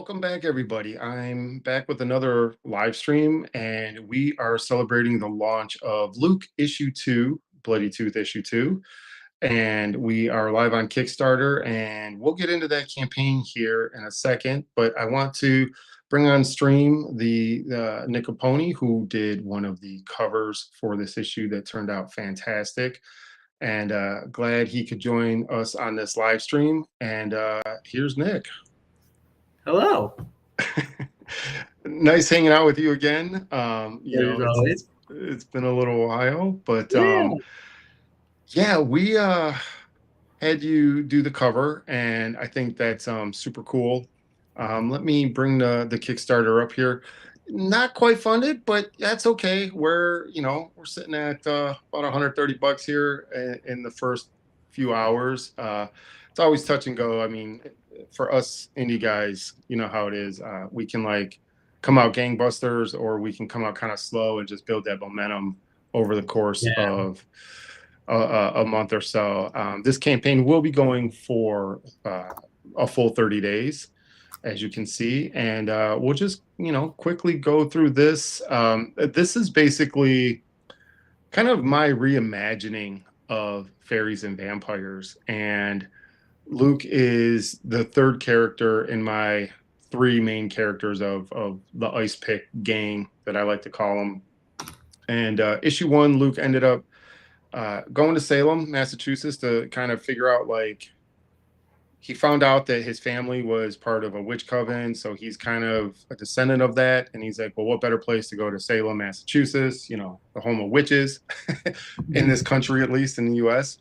Welcome back, everybody. I'm back with another live stream, and we are celebrating the launch of Luke issue 2, Bloody Tooth issue 2. And we are live on Kickstarter, and we'll get into that campaign here in a second. But I want to bring on stream the Nick Capone, who did one of the covers for this issue that turned out fantastic. And glad he could join us on this live stream. And here's Nick. Hello. Nice hanging out with you again. As always. It's been a little while, but Yeah. yeah, we had you do the cover, and I think that's super cool. Let me bring the Kickstarter up here. Not quite funded, but that's okay. We're sitting at about $130 here in the first few hours. It's always touch and go. I mean, for us indie guys, you know how it is. We can like come out gangbusters, or we can come out kind of slow and just build that momentum over the course of a month or so. This campaign will be going for a full 30 days, as you can see, and we'll just quickly go through this. This is basically kind of my reimagining of fairies and vampires, and Luke is the third character in my three main characters of the Ice Pick gang that I like to call them. And issue 1, Luke ended up going to Salem, Massachusetts to kind of figure out, like, he found out that his family was part of a witch coven, so he's kind of a descendant of that. And he's like, well, what better place to go to Salem, Massachusetts, the home of witches in this country, at least in the US.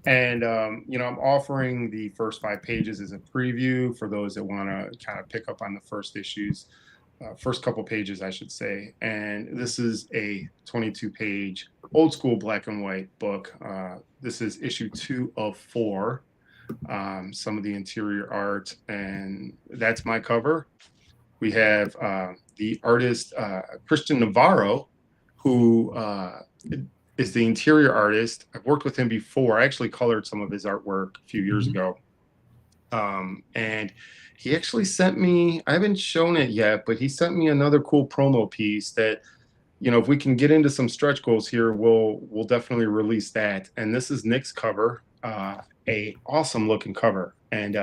And, I'm offering the first 5 pages as a preview for those that want to kind of pick up on the first issues, first couple pages, I should say. And this is a 22-page old school black and white book. This is issue 2 of 4. Some of the interior art, and that's my cover. We have the artist Christian Navarro, who is the interior artist. I've worked with him before. I actually colored some of his artwork a few years ago. And he actually sent me, I haven't shown it yet, but he sent me another cool promo piece that, if we can get into some stretch goals here, we'll definitely release that. And this is Nick's cover, a awesome looking cover. And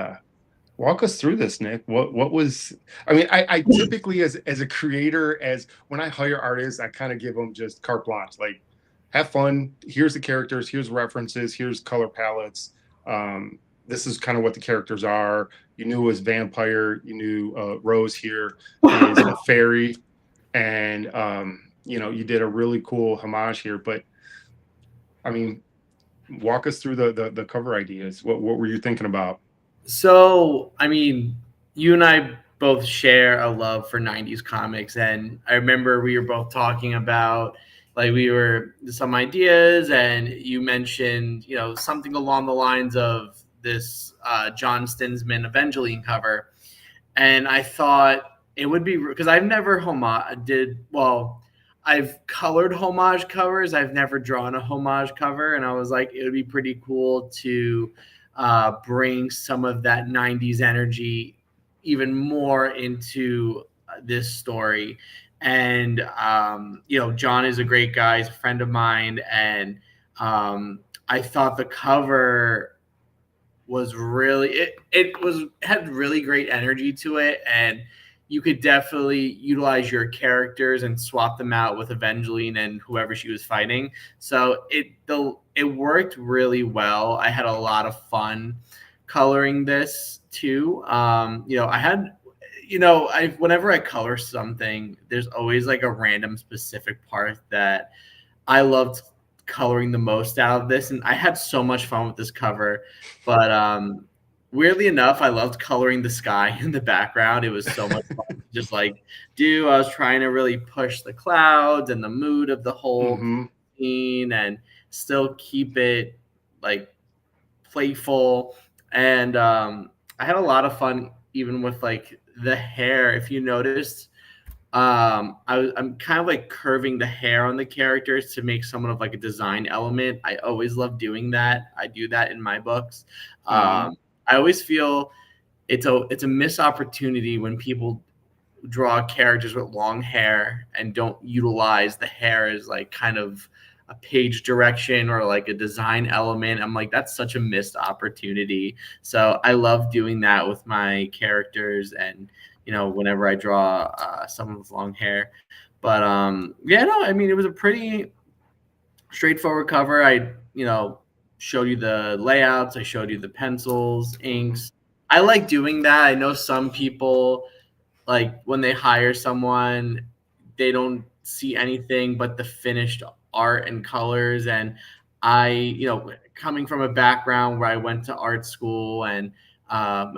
walk us through this, Nick. What was, I mean, I typically as a creator, as when I hire artists, I kind of give them just carte blanche, like, have fun. Here's the characters. Here's references. Here's color palettes. This is kind of what the characters are. You knew it was vampire. You knew Rose here is a fairy, and you did a really cool homage here. But I mean, walk us through the cover ideas. What were you thinking about? So, I mean, you and I both share a love for 90s comics, and I remember we were both talking about, like, we were some ideas, and you mentioned, something along the lines of this John Stinsman Evangeline cover. And I thought it would be, because I've never I've colored homage covers. I've never drawn a homage cover. And I was like, it would be pretty cool to bring some of that 90s energy even more into this story. And, John is a great guy. He's a friend of mine. And I thought the cover was really, had really great energy to it. And you could definitely utilize your characters and swap them out with Evangeline and whoever she was fighting. So it worked really well. I had a lot of fun coloring this too. Whenever I color something, there's always like a random specific part that I loved coloring the most out of this, and I had so much fun with this cover. But weirdly enough, I loved coloring the sky in the background. It was so much fun. Just like I was trying to really push the clouds and the mood of the whole scene, and still keep it like playful. And I had a lot of fun even with like the hair. If you noticed, I'm kind of like curving the hair on the characters to make somewhat of like a design element. I always love doing that. I do that in my books. I always feel it's a missed opportunity when people draw characters with long hair and don't utilize the hair as like kind of a page direction or like a design element. I'm like, that's such a missed opportunity. So I love doing that with my characters, and whenever I draw someone with long hair. But yeah, no, I mean, it was a pretty straightforward cover. I showed you the layouts, I showed you the pencils, Hmm. inks. I like doing that. I know some people, like when they hire someone, they don't see anything but the finished art and colors. And I, coming from a background where I went to art school, and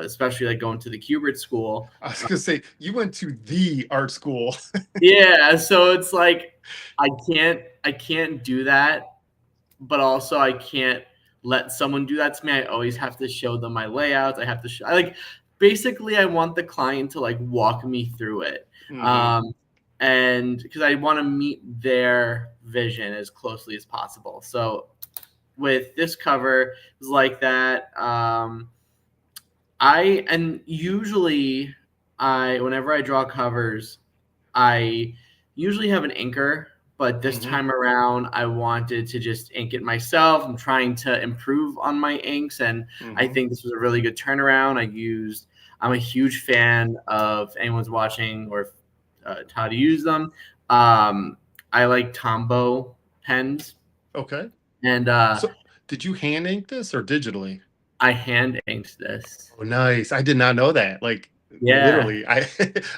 especially like going to the Kubert school. I was gonna say you went to the art school. Yeah, so it's like I can't do that, but also I can't let someone do that to me. I always have to show them my layouts. I have to show, I like, basically I want the client to like walk me through it. Hmm. Um, and because I want to meet their vision as closely as possible. So with this cover, it was like that. And usually whenever I draw covers, I usually have an inker, but this Hmm. time around, I wanted to just ink it myself. I'm trying to improve on my inks, and I Hmm. think this was a really good turnaround. I'm a huge fan of anyone's watching or how to use them. Um, I like Tombow pens, Okay. and So, did you hand ink this or digitally? I hand inked this. Oh, nice. I did not know that. Like, Yeah. literally, I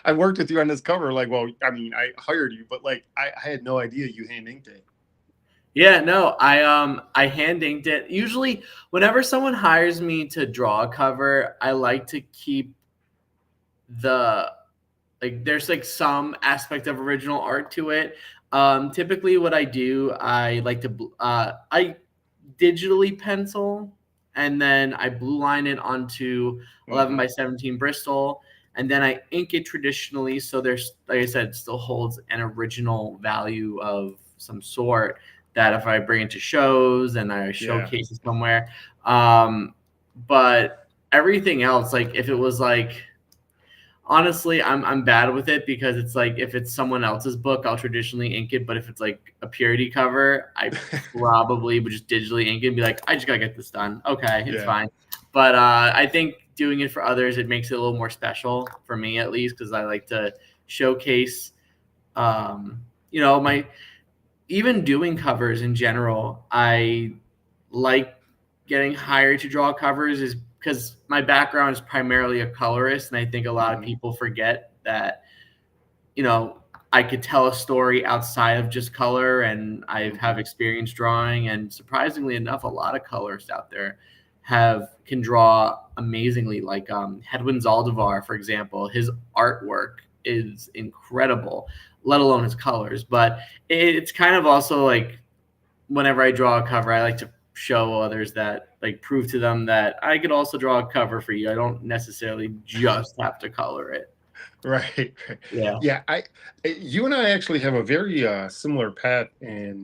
I worked with you on this cover. Like, well, I mean, I hired you, but like, I had no idea you hand inked it. Yeah, no, I hand inked it. Usually whenever someone hires me to draw a cover, I like to keep the like there's like some aspect of original art to it. Typically what I do, I like to I digitally pencil, and then I blue line it onto 11 Hmm. by 17 Bristol, and then I ink it traditionally. So there's, like I said, it still holds an original value of some sort, that if I bring it to shows and I Yeah. showcase it somewhere. Um, but everything else, like if it was like, honestly, I'm bad with it, because it's like if it's someone else's book, I'll traditionally ink it. But if it's like a purity cover, I probably would just digitally ink it and be like, I just gotta get this done. Okay, it's Yeah. fine. But I think doing it for others, it makes it a little more special for me, at least, because I like to showcase, my, even doing covers in general. I like getting hired to draw covers is because my background is primarily a colorist, and I think a lot of Hmm. people forget that, you know I could tell a story outside of just color, and I have Hmm. experience drawing. And surprisingly enough, a lot of colorists out there have can draw amazingly. Like Hedwin Zaldivar, for example, his artwork is incredible, let alone his colors. But it's kind of also like, whenever I draw a cover, I like to show others, that like prove to them that I could also draw a cover for you. I don't necessarily just have to color it. Right. Right. Yeah. Yeah. You and I actually have a very similar path i-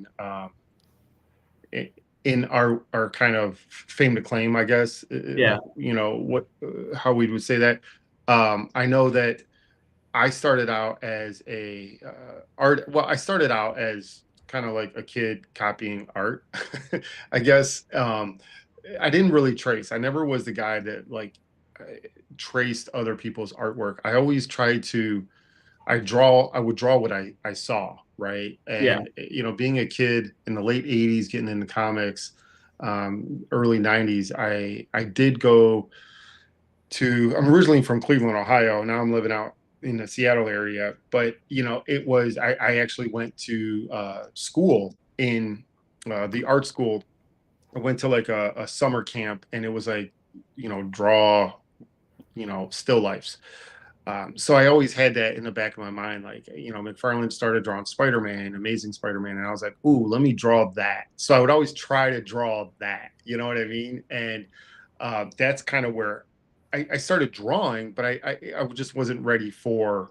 in our kind of fame to claim, I guess. Yeah. Like, what how we would say that. I know that I started out as a art. Well, I started out as kind of like a kid copying art. I guess I didn't really trace. I never was the guy that like uh, traced other people's artwork. I always tried to. I would draw what I saw, right? Yeah. And being a kid in the late '80s, getting into comics, early '90s, I did go to. I'm originally from Cleveland, Ohio. Now I'm living out in the Seattle area. But it was I actually went to school in the art school. I went to like a summer camp, and it was like draw still lifes. So I always had that in the back of my mind, like McFarlane started drawing Spider-Man, Amazing Spider-Man, and I was like, "Ooh, let me draw that." So I would always try to draw that. You know what I mean? And that's kind of where I started drawing, but I just wasn't ready for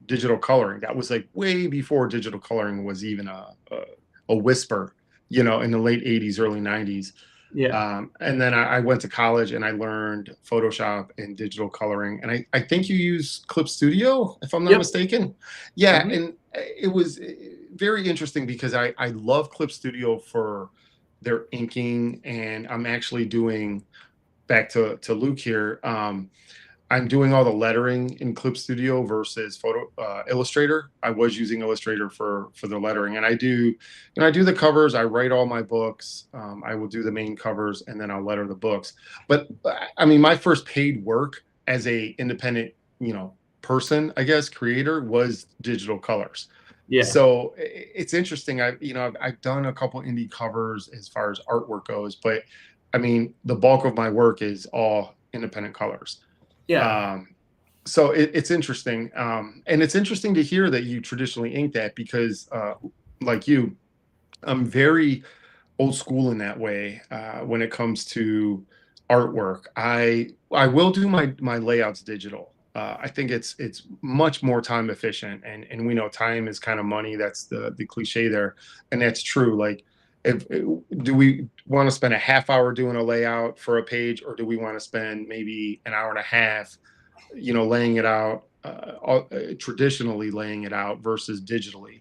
digital coloring. That was like way before digital coloring was even a whisper. In the late '80s, early '90s. Yeah. And then I went to college and I learned Photoshop and digital coloring. And I think you use Clip Studio, if I'm not Yep. mistaken. Yeah. Hmm. And it was very interesting because I love Clip Studio for their inking. And I'm actually doing, back to Luke here. I'm doing all the lettering in Clip Studio versus Photo Illustrator. I was using Illustrator for the lettering, and I do the covers. I write all my books. I will do the main covers, and then I'll letter the books. But I mean, my first paid work as a independent, person, I guess, creator was digital colors. Yeah. So it's interesting. I've done a couple indie covers as far as artwork goes, but I mean, the bulk of my work is all independent colors. Yeah. Um, so it's interesting, and it's interesting to hear that you traditionally ink that because, like you, I'm very old school in that way when it comes to artwork. I will do my layouts digital. I think it's much more time efficient, and we know time is kind of money. That's the cliche there, and that's true. Like, if do we want to spend a half hour doing a layout for a page, or do we want to spend maybe an hour and a half, laying it out, traditionally laying it out versus digitally,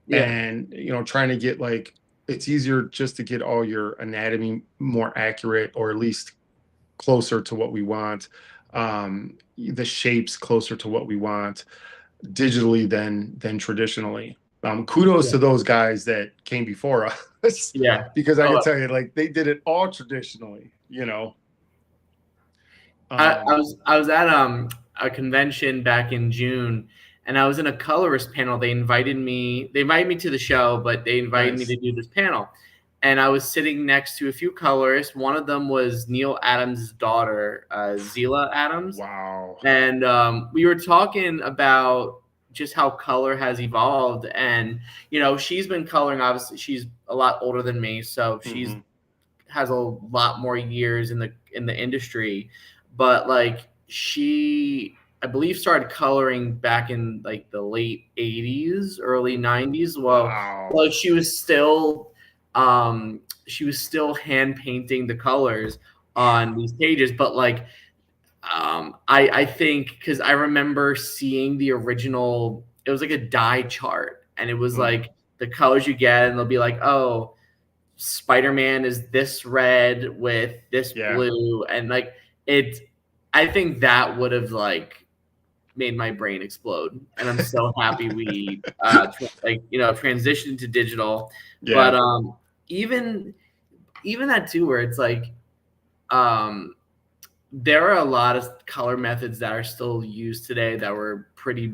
Yeah. and trying to get like it's easier just to get all your anatomy more accurate or at least closer to what we want, the shapes closer to what we want digitally than traditionally. Kudos Yeah. to those guys that came before us Yeah. because I can Oh, tell you, like, they did it all traditionally. I um was I was at a convention back in June, and I was in a colorist panel. They invited me to the show, but they invited me to nice. do this panel. And I was sitting next to a few colorists. One of them was Neil Adams' daughter, Zila Adams, Wow. and we were talking about just how color has evolved. And she's been coloring. Obviously, she's a lot older than me, so she's Hmm. has a lot more years in the industry, but like she, I believe, started coloring back in like the late 80s, early 90s. Well, Wow. like she was still hand painting the colors on these pages, but like I think because I remember seeing the original, it was like a die chart, and it was Hmm. like the colors you get, and they'll be like, oh, Spider-Man is this red with this Yeah. blue, and like it I think that would have like made my brain explode. And I'm so happy we transitioned to digital. But Yeah. even that too, where it's like um there are a lot of color methods that are still used today that were pretty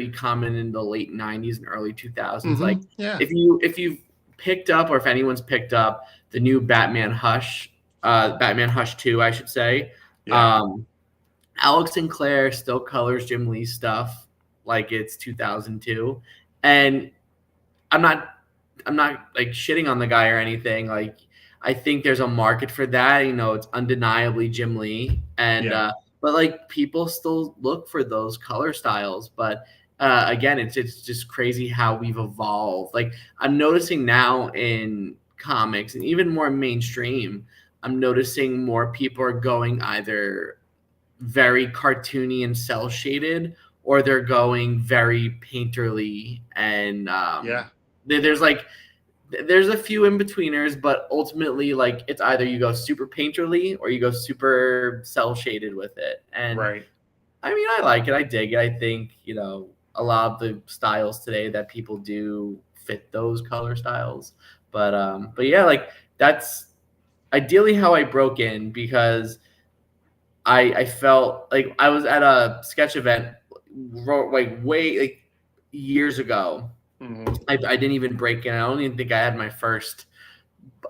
common in the late 90s and early 2000s. Like Yeah. if you've picked up, or if anyone's picked up the new Batman Hush 2, I should say. Yeah. um Alex Sinclair still colors Jim Lee stuff like it's 2002. And I'm not I'm not like shitting on the guy or anything. Like I think there's a market for that. It's undeniably Jim Lee, and Yeah. but like people still look for those color styles. But again, it's just crazy how we've evolved. Like I'm noticing now in comics and even more mainstream, I'm noticing more people are going either very cartoony and cell shaded, or they're going very painterly. And Yeah. there's like there's a few in betweeners, but ultimately like it's either you go super painterly or you go super cell shaded with it. And Right. I mean, I like it, I dig it. I think a lot of the styles today that people do fit those color styles. But yeah, like that's ideally how I broke in, because I felt like I was at a sketch event like way like years ago. Hmm. I didn't even break in. I don't even think I had my first.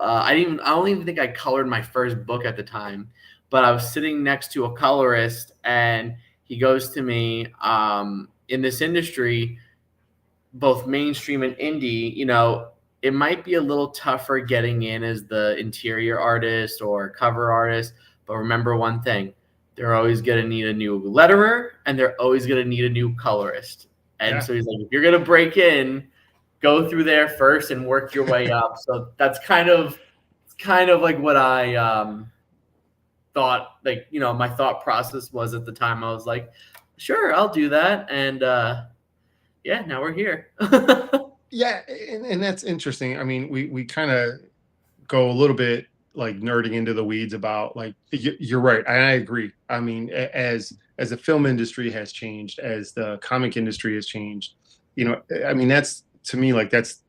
I don't even think I colored my first book at the time. But I was sitting next to a colorist, and he goes to me, in this industry, both mainstream and indie, it might be a little tougher getting in as the interior artist or cover artist. But remember one thing, they're always going to need a new letterer, and they're always going to need a new colorist. And Yeah. so he's like, if you're going to break in, go through there first and work your way up. So that's kind of like what I thought, like, my thought process was at the time. I was like, sure, I'll do that. And yeah, now we're here. Yeah, and that's interesting. I mean, we kind of go a little bit like nerding into the weeds about like you're right, and I agree. I mean, as the film industry has changed, as the comic industry has changed, I mean, that's to me like that's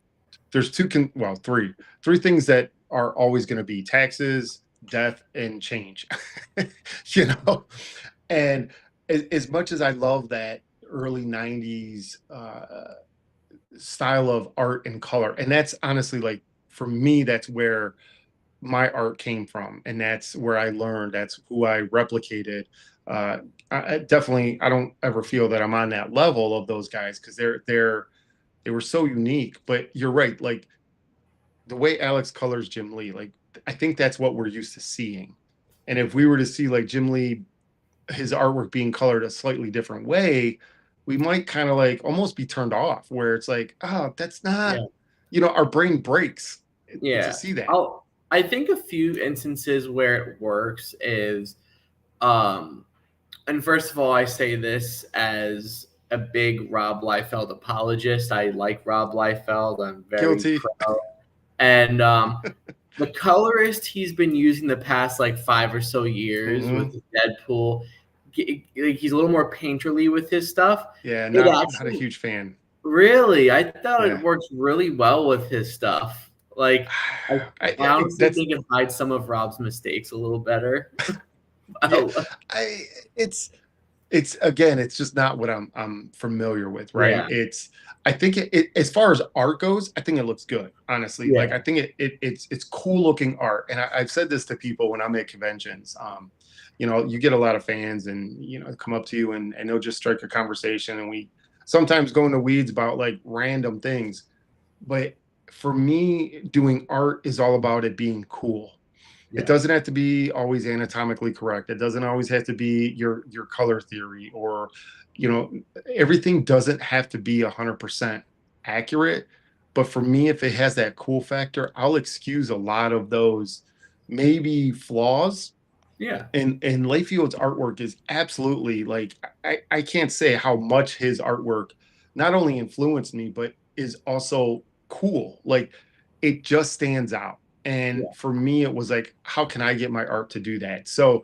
there's well, three things that are always going to be taxes, death, and change. you know, and as much as I love that early '90s style of art and color, and that's honestly like for me, that's where my art came from, and that's where I learned. That's who I replicated. Uh, I definitely I don't ever feel that I'm on that level of those guys because they were so unique. But you're right, like the way Alex colors Jim Lee, like I think that's what we're used to seeing. And if we were to see like Jim Lee, his artwork being colored a slightly different way, we might kind of like almost be turned off where it's like, oh, that's not, Yeah. our brain breaks to Yeah. see that. I think a few instances where it works is, um, and first of all, I say this as a big Rob Liefeld apologist. I like Rob Liefeld. I'm very Guilty. proud. And the colorist he's been using the past like 5 or so years Hmm. with Deadpool, he's a little more painterly with his stuff. Yeah, It not a actually huge fan. really, I thought it Yeah. works really well with his stuff. Like, I, I honestly That's think it hides some of Rob's mistakes a little better. yeah. I it's again, it's just not what I'm familiar with, right? Yeah, I think as far as art goes, I think it looks good, honestly. Like yeah, I think it's cool looking art, and I've said this to people when I'm at conventions. You get a lot of fans, and come up to you and they'll just strike a conversation, and we sometimes go into weeds about like random things. But for me, doing art is all about it being cool. It yeah, doesn't have to be always anatomically correct. It doesn't always have to be your color theory or you know everything doesn't have to be 100% accurate. But for me, if it has that cool factor, I'll excuse a lot of those maybe flaws. yeah, And Layfield's artwork is absolutely like I can't say how much his artwork not only influenced me, but is also cool. Like it just stands out. And yeah, for me, it was like, how can I get my art to do that? So,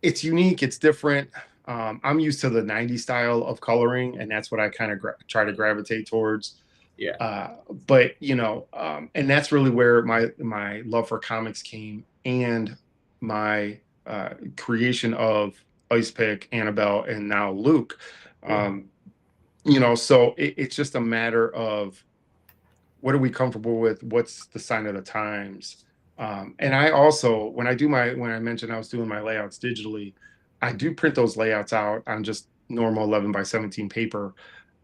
it's unique, it's different. I'm used to the '90s style of coloring, and that's what I kind of try to gravitate towards. yeah, uh, but and that's really where my love for comics came, and my creation of Ice Pick, Annabelle, and now Luke. yeah. um, so it's just a matter of what are we comfortable with, what's the sign of the times. And I also, when I mentioned I was doing my layouts digitally, I do print those layouts out on just normal 11 by 17 paper,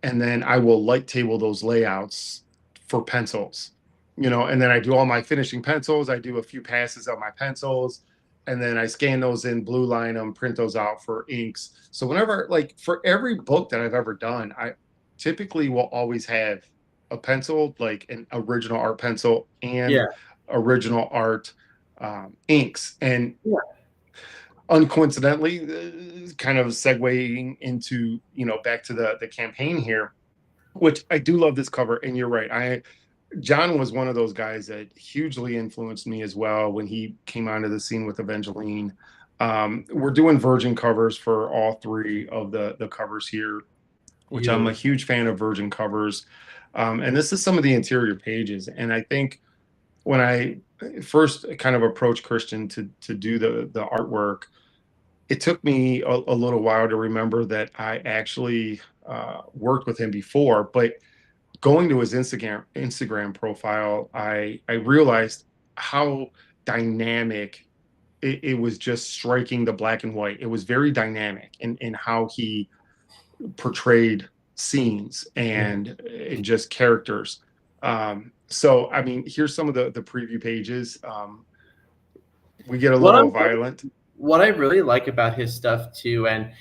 and then I will light table those layouts for pencils. And then I do all my finishing pencils. I do a few passes of my pencils, and then I scan those in, blue line them, print those out for inks. So whenever, like for every book that I've ever done, I typically will always have a pencil, like an original art pencil and Yeah. original art inks. And Yeah. uncoincidentally, kind of segueing into back to the campaign here, which I do love this cover. And you're right, John was one of those guys that hugely influenced me as well when he came onto the scene with Evangeline. We're doing Virgin covers for all three of the covers here, which I'm a Beautiful. huge fan of Virgin covers. And this is some of the interior pages. And I think when I first kind of approached Christian to do the artwork, it took me a little while to remember that I actually worked with him before. But going to his Instagram profile, I realized how dynamic it was. Just striking the black and white. It was very dynamic in how he portrayed scenes Yeah. and just characters. So I mean, here's some of the preview pages. We get a What little I'm violent. what I really like about his stuff too, and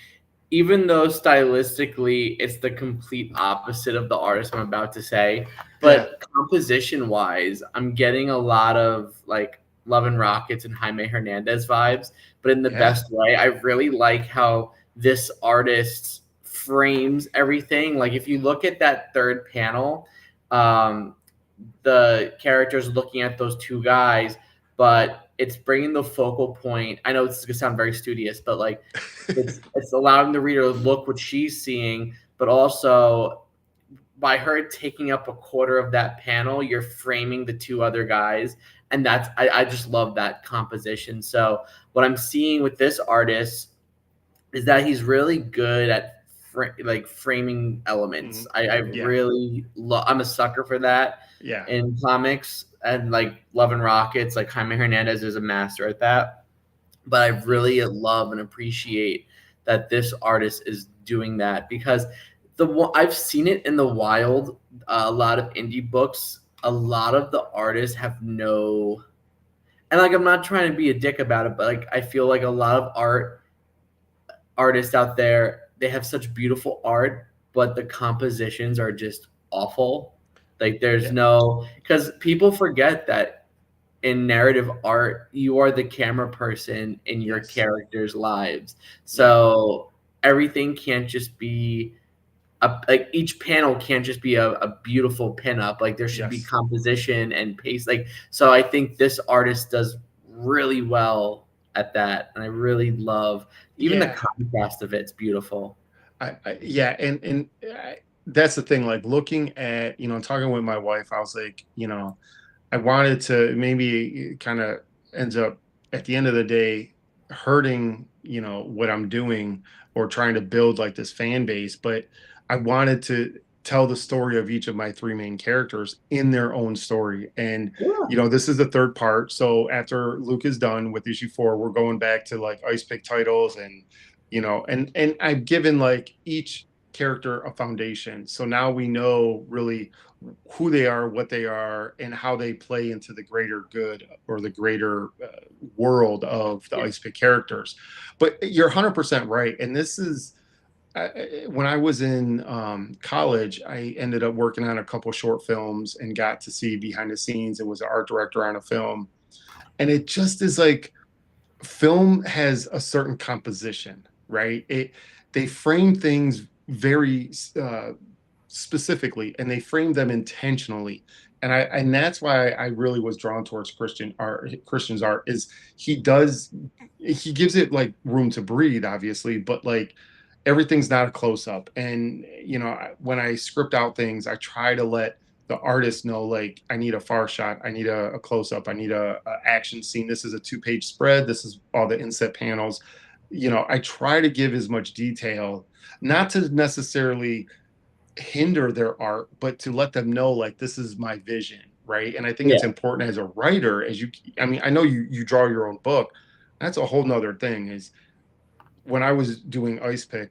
even though stylistically it's the complete opposite of the artist I'm about to say, Yeah. but composition wise, I'm getting a lot of like Love and Rockets and Jaime Hernandez vibes, but in the Yeah. best way. I really like how this artist frames everything. Like if you look at that third panel, um, the characters looking at those two guys, but it's bringing the focal point. I know this is gonna sound very studious, but like it's allowing the reader to look what she's seeing, but also by her taking up a quarter of that panel, you're framing the two other guys, and that's I just love that composition. So what I'm seeing with this artist is that he's really good at like framing elements. Mhm. I Yeah. really love. I'm a sucker for that Yeah. in comics and like Love and Rockets. Like Jaime Hernandez is a master at that. But I really love and appreciate that this artist is doing that because I've seen it in the wild. A lot of indie books, a lot of the artists have no, and like I'm not trying to be a dick about it, but like I feel like a lot of artists out there, they have such beautiful art, but the compositions are just awful. Like there's Yeah. no, because people forget that in narrative art, you are the camera person in your Yes. characters' lives. Yeah. So everything can't just be like each panel can't just be a beautiful pinup. Like there should be Yes. composition and pace. Like so, I think this artist does really well at that, and I really love even the Yeah. contrast of it. It's beautiful. Yeah, and that's the thing. Like looking at, talking with my wife, I was like, I wanted to maybe kind of ends up at the end of the day hurting, what I'm doing or trying to build like this fan base, but I wanted to tell the story of each of my three main characters in their own story. And Yeah, this is the third part. So after Luke is done with issue 4, we're going back to like ice pick titles and and I've given like each character a foundation. So now we know really who they are, what they are, and how they play into the greater good or the greater world of the yeah, Ice Pick characters. But you're 100% right. And this is when I was in college, I ended up working on a couple short films and got to see behind the scenes and was an art director on a film. And it just is like film has a certain composition, right? They frame things very specifically and they frame them intentionally. And that's why I really was drawn towards Christian's art is he gives it like room to breathe, obviously, but like everything's not a close up. And when I script out things, I try to let the artist know like I need a far shot, I need a close up, I need a action scene. This is a 2-page spread. This is all the inset panels. I try to give as much detail, not to necessarily hinder their art, but to let them know like this is my vision, right? And I think it's yeah, important as a writer, as I mean, I know you draw your own book. That's a whole nother thing. Is when I was doing Ice Pick,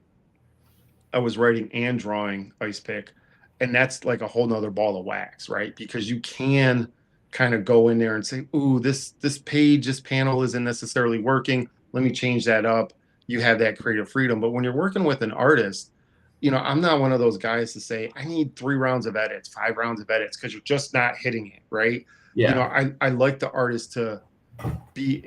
I was writing and drawing Ice Pick, and that's like a whole nother ball of wax, right? Because you can kind of go in there and say, "Ooh, this page, this panel isn't necessarily working. Let me change that up." You have that creative freedom. But when you're working with an artist, I'm not one of those guys to say, "I need 3 rounds of edits, 5 rounds of edits," because you're just not hitting it, right? yeah, I like the artist be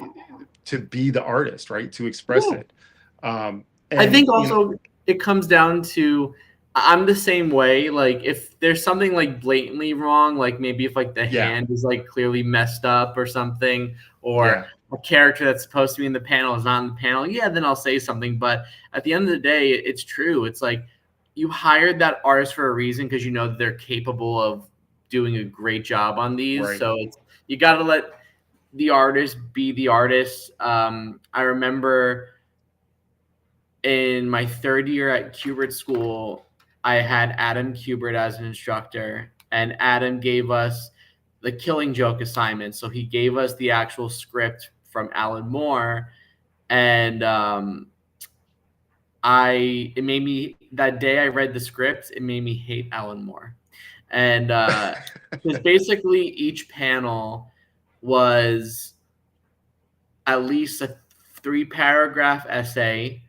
to be the artist, right? To express yeah. it. I And think also it comes down to I'm the same way. Like if there's something like blatantly wrong, like maybe if like the yeah, hand is like clearly messed up or something, or yeah, a character that's supposed to be in the panel is not in the panel, yeah, then I'll say something. But at the end of the day, it's true. It's like you hired that artist for a reason because you know that they're capable of doing a great job on these. right. So it's you got to let the artist be the artist. I remember in my third year at Kubert School, I had Adam Kubert as an instructor, and Adam gave us the Killing Joke assignment. So he gave us the actual script from Alan Moore, and it made me that day I read the script, it made me hate Alan Moore, and because basically each panel was at least a 3 paragraph essay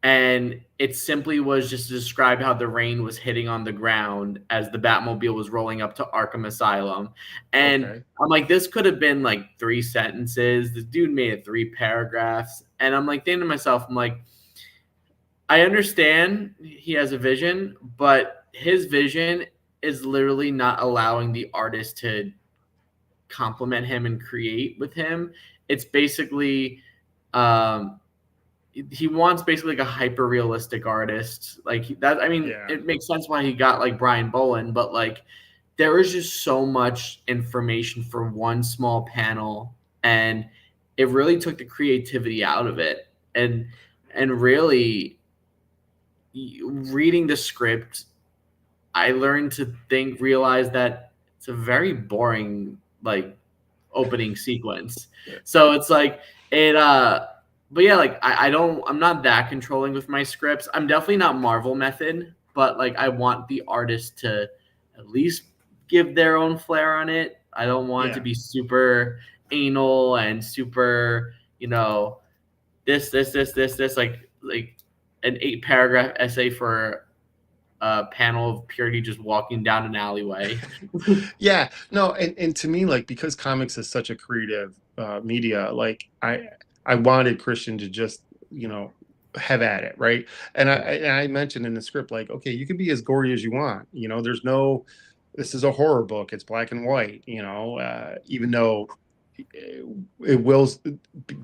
and it simply was just to describe how the rain was hitting on the ground as the Batmobile was rolling up to Arkham Asylum. And Okay. I'm like, this could have been like 3 sentences. This dude made it 3 paragraphs. And I'm like thinking to myself, I'm like, I understand he has a vision, but his vision is literally not allowing the artist to compliment him and create with him. It's basically um, he wants basically like a hyper realistic artist like that. I mean, Yeah. it makes sense why he got like Brian Boland, but like there is just so much information for one small panel, and it really took the creativity out of it. And really reading the script, I learned to realize that it's a very boring like opening sequence. Yeah. So it's like it but yeah, like I'm not that controlling with my scripts. I'm definitely not Marvel method, but like I want the artist to at least give their own flair on it. I don't want it to Yeah. be super anal and super, this like an 8 paragraph essay for a panel of Purity just walking down an alleyway. Yeah, no, and to me, like, because comics is such a creative media, like I wanted Christian to just, have at it, right? And I mentioned in the script, like, okay, you can be as gory as you want, there's no, this is a horror book, it's black and white, even though it, it will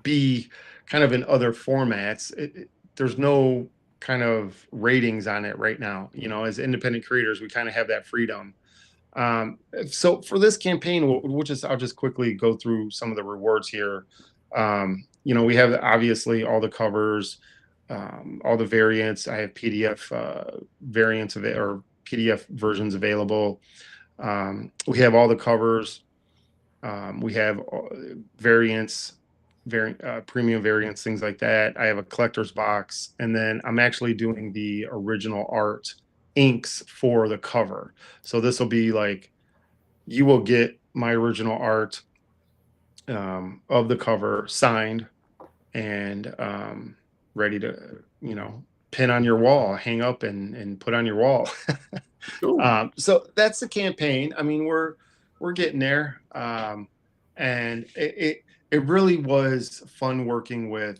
be kind of in other formats, there's no kind of ratings on it right now, as independent creators, we kind of have that freedom. So for this campaign, I'll just quickly go through some of the rewards here. We have obviously all the covers, all the variants. I have PDF variants of it, or PDF versions available. We have all the covers. We have variants, premium variants, things like that. I have a collector's box, and then I'm actually doing the original art inks for the cover. So this will be like, you will get my original art of the cover signed and ready to, pin on your wall, hang up and put on your wall. Cool. So that's the campaign. I mean, we're getting there, and it really was fun working with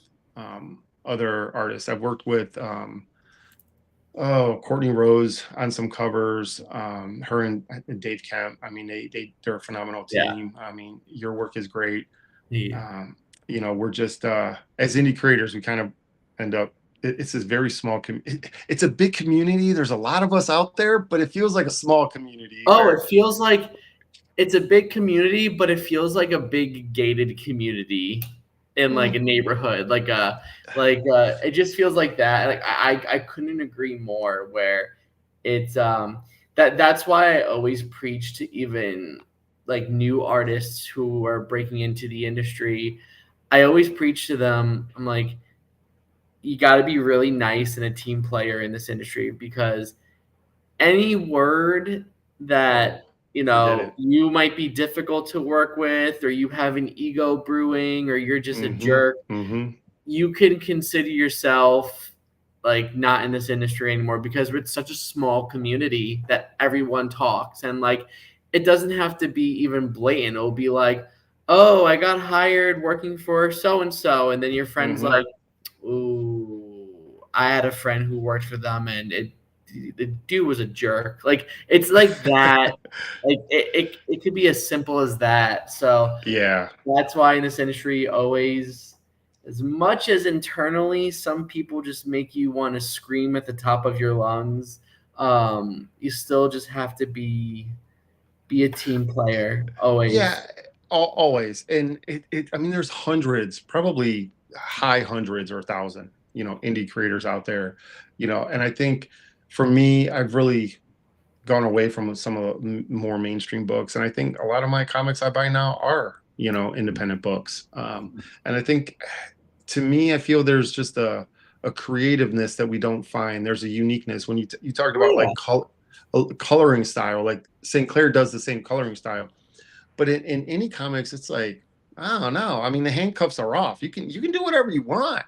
other artists. I've worked with Courtney Rose on some covers. Her and Dave Kemp. I mean, they're a phenomenal Yeah. team. I mean, your work is great. Yeah. Um, we're just as indie creators, we kind of end up. It's this very small. It's a big community. There's a lot of us out there, but it feels like a small community Oh, where. it feels like it's a big community, but it feels like a big gated community in like a Mm, neighborhood. It just feels like that. Like I couldn't agree more where it's that's why I always preach to even like new artists who are breaking into the industry. I always preach to them, I'm like, you got to be really nice and a team player in this industry because any word oh, that forget it. you might be difficult to work with or you have an ego brewing or you're just a Mm-hmm. jerk, Mm-hmm. you can consider yourself like not in this industry anymore because it's such a small community that everyone talks and like it doesn't have to be even blatant. It'll be like, oh, I got hired working for so and so, and then your friend's Mm-hmm. like, ooh, I had a friend who worked for them and the dude was a jerk. Like it's like that. Like it could be as simple as that. So Yeah. that's why in this industry, always, as much as internally, some people just make you want to scream at the top of your lungs. You still just have to be a team player always. Yeah, always. And I mean, there's hundreds, probably high hundreds or a thousand, indie creators out there, and I think for me, I've really gone away from some of the more mainstream books. And I think a lot of my comics I buy now are, independent books. And I think to me, I feel there's just a creativeness that we don't find. There's a uniqueness when you talked Oh about yeah. like coloring style, like St. Clair does the same coloring style, but in any comics, it's like, I don't know. I mean, the handcuffs are off. You can do whatever you want,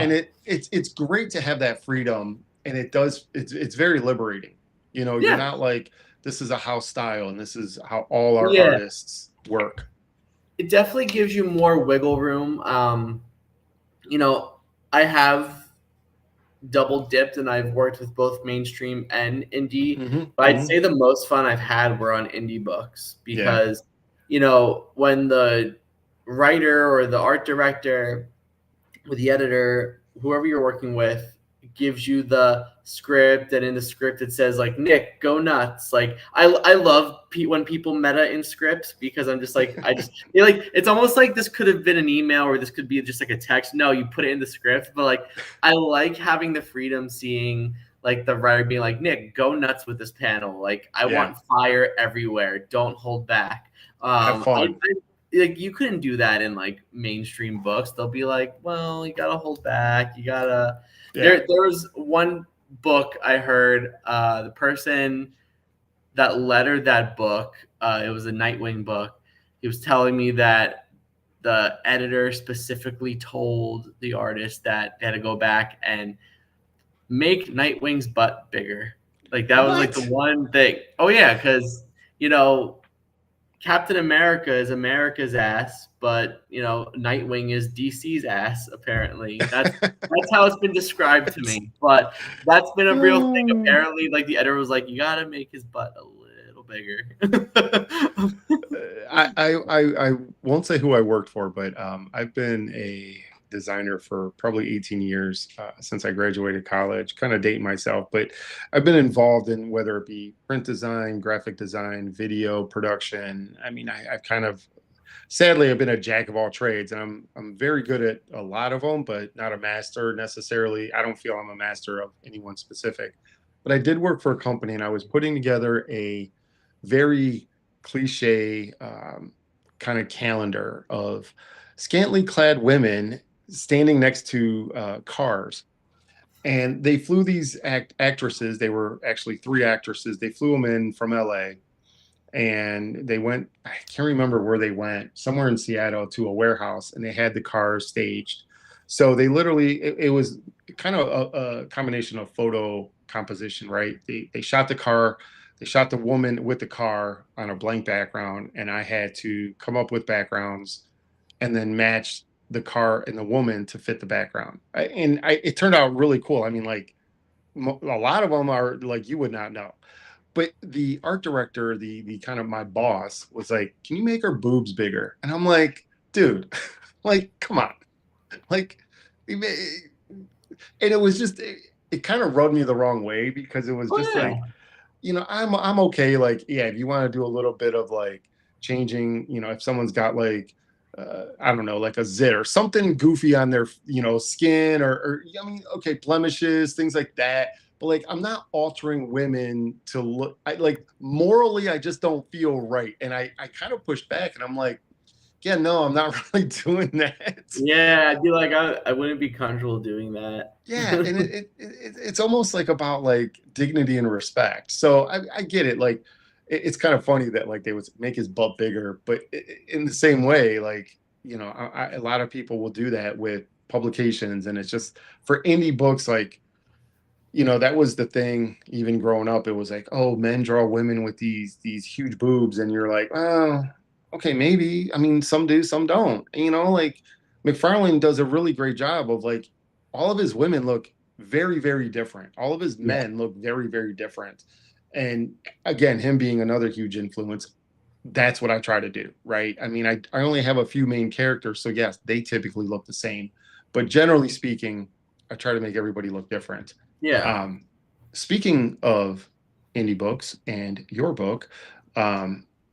and Yeah. it's great to have that freedom, and it's very liberating. You're Yeah. not like this is a house style, and this is how all our Yeah. artists work. It definitely gives you more wiggle room. You know, I have double dipped and I've worked with both mainstream and indie, Hmm. but I'd Hmm. say the most fun I've had were on indie books Yeah. because, when the writer or the art director with the editor, whoever you're working with, gives you the script, and in the script it says like Nick, go nuts. Like I love when people meta in scripts because I'm just like like it's almost like this could have been an email or this could be just like a text. No, you put it in the script, but like I like having the freedom seeing like the writer being like Nick, go nuts with this panel. Like I Yeah. want fire everywhere. Don't hold back. Have fun. Like you couldn't do that in like mainstream books. They'll be like, well, you gotta hold back. You gotta. Yeah. There was one book I heard. The person that lettered that book, it was a Nightwing book. He was telling me that the editor specifically told the artist that they had to go back and make Nightwing's butt bigger. Like that was like the What? one thing. Oh yeah, because you know Captain America is America's ass, but Nightwing is DC's ass. Apparently, that's how it's been described to That's- me. But that's been a real thing. Oh. Apparently, like the editor was like, "You got to make his butt a little bigger." I won't say who I worked for, but I've been a designer for probably 18 years since I graduated college. Kind of dating myself, but I've been involved in whether it be print design, graphic design, video production. I mean, I've kind of sadly I've been a jack of all trades, and I'm very good at a lot of them, but not a master necessarily. I don't feel I'm a master of any one specific. But I did work for a company, and I was putting together a very cliche kind of calendar of scantily clad women standing next to cars. And they flew these actresses. They were actually three actresses. They flew them in from LA, and they went, I can't remember where they went, somewhere in Seattle, to a warehouse, and they had the cars staged. So they literally it was kind of a combination of photo composition, right? They shot the car, they shot the woman with the car on a blank background, and I had to come up with backgrounds and then match the car and the woman to fit the background. It turned out really cool. I mean, like a lot of them are like you would not know. But the art director, the kind of my boss, was like, "Can you make her boobs bigger?" And I'm like, "Dude, like, come on, like." And it was just it kind of rubbed me the wrong way because it was Oh just like, yeah, I'm okay. Like, yeah, if you want to do a little bit of like changing, if someone's got like, I don't know, like a zit or something goofy on their, skin or I mean, okay, blemishes, things like that. But like, I'm not altering women to look. I like morally, I just don't feel right, and I kind of pushed back, and I'm like, yeah, no, I'm not really doing that. yeah. I'd be like, I wouldn't be comfortable doing that. Yeah, and it's almost like about like dignity and respect. So I get it. Like it's kind of funny that like they would make his butt bigger, but in the same way, like a lot of people will do that with publications, and it's just for indie books. Like that was the thing. Even growing up, it was like, oh, men draw women with these huge boobs, and you're like, oh, okay, maybe. I mean, some do, some don't. Like McFarlane does a really great job of like all of his women look very, very different. All of his Yeah, men look very, very different. And again, him being another huge influence, that's what I try to do, right? I mean, I only have a few main characters, so yes, they typically look the same, but generally speaking, I try to make everybody look different. yeah. um, Speaking of indie books and your book,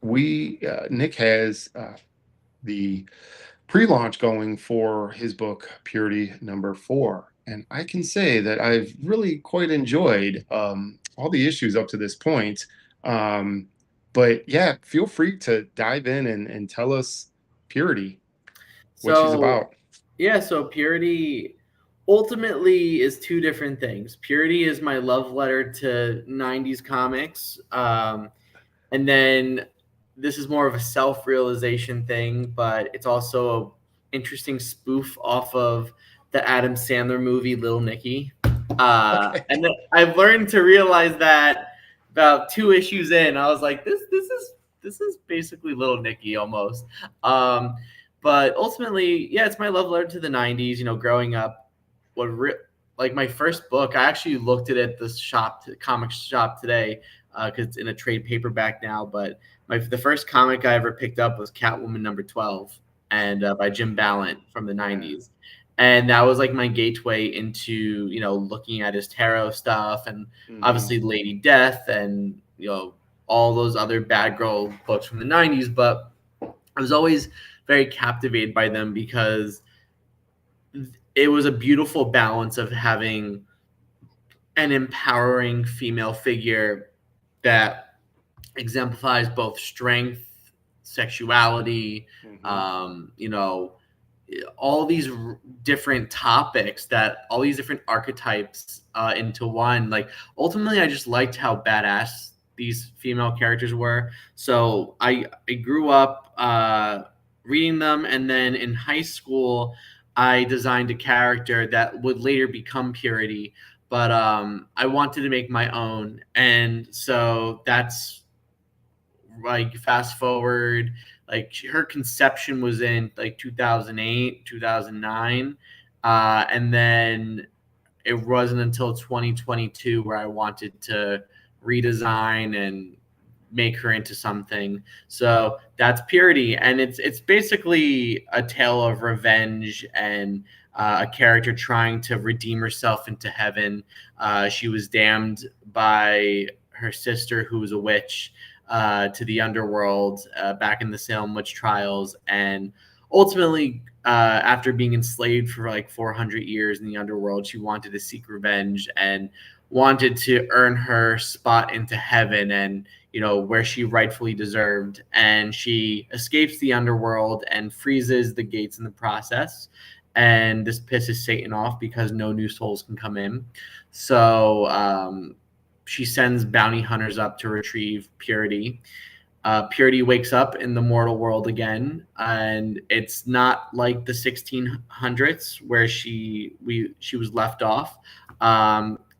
we Nick has the pre-launch going for his book Purity Number 4, and I can say that I've really quite enjoyed all the issues up to this point. Um, but yeah, feel free to dive in and tell us Purity, what she's So about. yeah, so Purity ultimately is two different things. Purity is my love letter to 90s comics. And then this is more of a self-realization thing, but it's also a interesting spoof off of the Adam Sandler movie Little Nicky. Okay. And then I've learned to realize that about 2 issues in, I was like, this is basically Little Nicky almost. Um, but ultimately, yeah, it's my love letter to the '90s. You know, growing up, like my first book, I actually looked at the comic shop today because it's in a trade paperback now. But the first comic I ever picked up was Catwoman number 12, and by Jim Ballant from the Yeah. '90s, and that was like my gateway into looking at his tarot stuff, and Hmm. obviously Lady Death, and all those other bad girl books from the '90s. But I was always very captivated by them because it was a beautiful balance of having an empowering female figure that exemplifies both strength, sexuality, Hmm. um, you know, all these different topics, that all these different archetypes into one. Like ultimately, I just liked how badass these female characters were. So I grew up reading them, and then in high school, I designed a character that would later become Purity. But I wanted to make my own, and so that's like fast forward, like her conception was in like 2008 2009, and then it wasn't until 2022 where I wanted to redesign and make her into something. So that's Purity, and it's basically a tale of revenge and a character trying to redeem herself into heaven. She was damned by her sister, who was a witch, to the underworld back in the Salem witch trials, and ultimately, after being enslaved for like 400 years in the underworld, she wanted to seek revenge and wanted to earn her spot into heaven, and where she rightfully deserved. And she escapes the underworld and freezes the gates in the process. And this pisses Satan off because no new souls can come in. So she sends bounty hunters up to retrieve Purity. Purity wakes up in the mortal world again, and it's not like the 1600s where she was left off.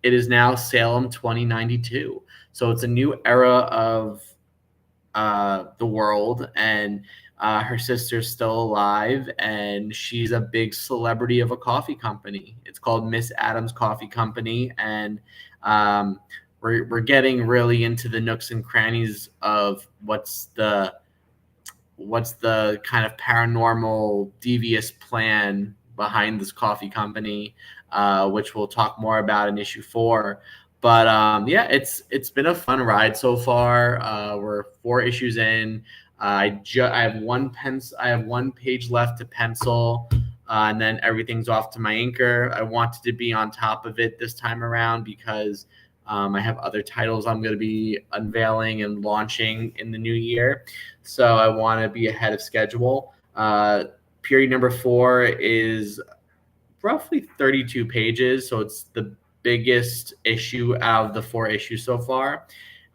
It is now Salem 2092, so it's a new era of the world, and her sister's still alive, and she's a big celebrity of a coffee company. It's called Miss Adams Coffee Company, and um, we're getting really into the nooks and crannies of what's the kind of paranormal devious plan behind this coffee company, which we'll talk more about in issue 4. But yeah, it's been a fun ride so far. We're 4 issues in. I have one page left to pencil, and then everything's off to my inker. I wanted to be on top of it this time around because I have other titles I'm going to be unveiling and launching in the new year, so I want to be ahead of schedule. Period number 4 is roughly 32 pages, so it's the biggest issue out of the 4 issues so far.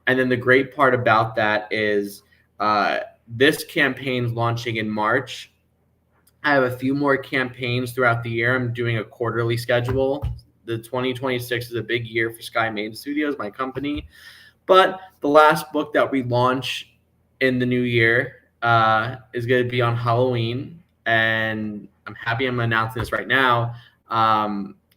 And then the great part about that is uh, this campaign's launching in March. I have a few more campaigns throughout the year. I'm doing a quarterly schedule. The 2026 is a big year for Sky Maiden Studios, my company. But the last book that we launch in the new year is going to be on Halloween, and I'm happy I'm announcing this right now.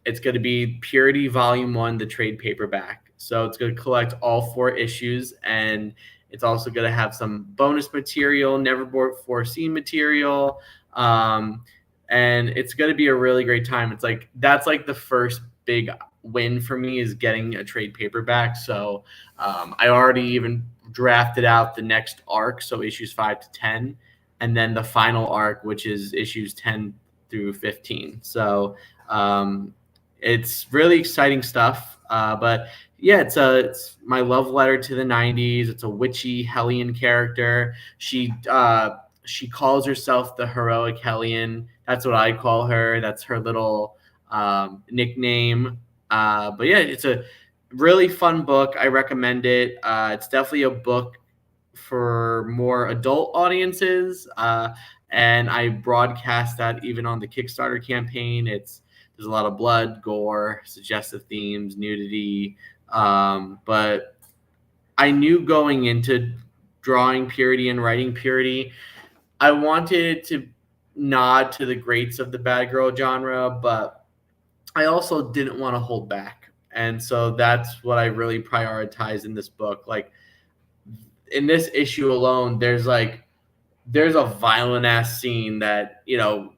It's going to be Purity Volume 1, the trade paperback. So it's going to collect all 4 issues, and it's also going to have some bonus material, never before seen material, um, and it's going to be a really great time. It's like that's like the first big win for me, is getting a trade paperback. So I already even drafted out the next arc, so issues 5 to 10, and then the final arc, which is issues 10 through 15. So it's really exciting stuff. But yeah, it's my love letter to the '90s. It's a witchy Hellion character. She calls herself the heroic Hellion. That's what I call her. That's her little nickname. But yeah, it's a really fun book. I recommend it. It's definitely a book for more adult audiences, and I broadcast that even on the Kickstarter campaign. There's a lot of blood, gore, suggestive themes, nudity, but I knew going into drawing purity and writing purity, I wanted it to nod to the greats of the bad girl genre, but I also didn't want to hold back. And so that's what I really prioritize in this book. Like in this issue alone, there's a violent ass scene that,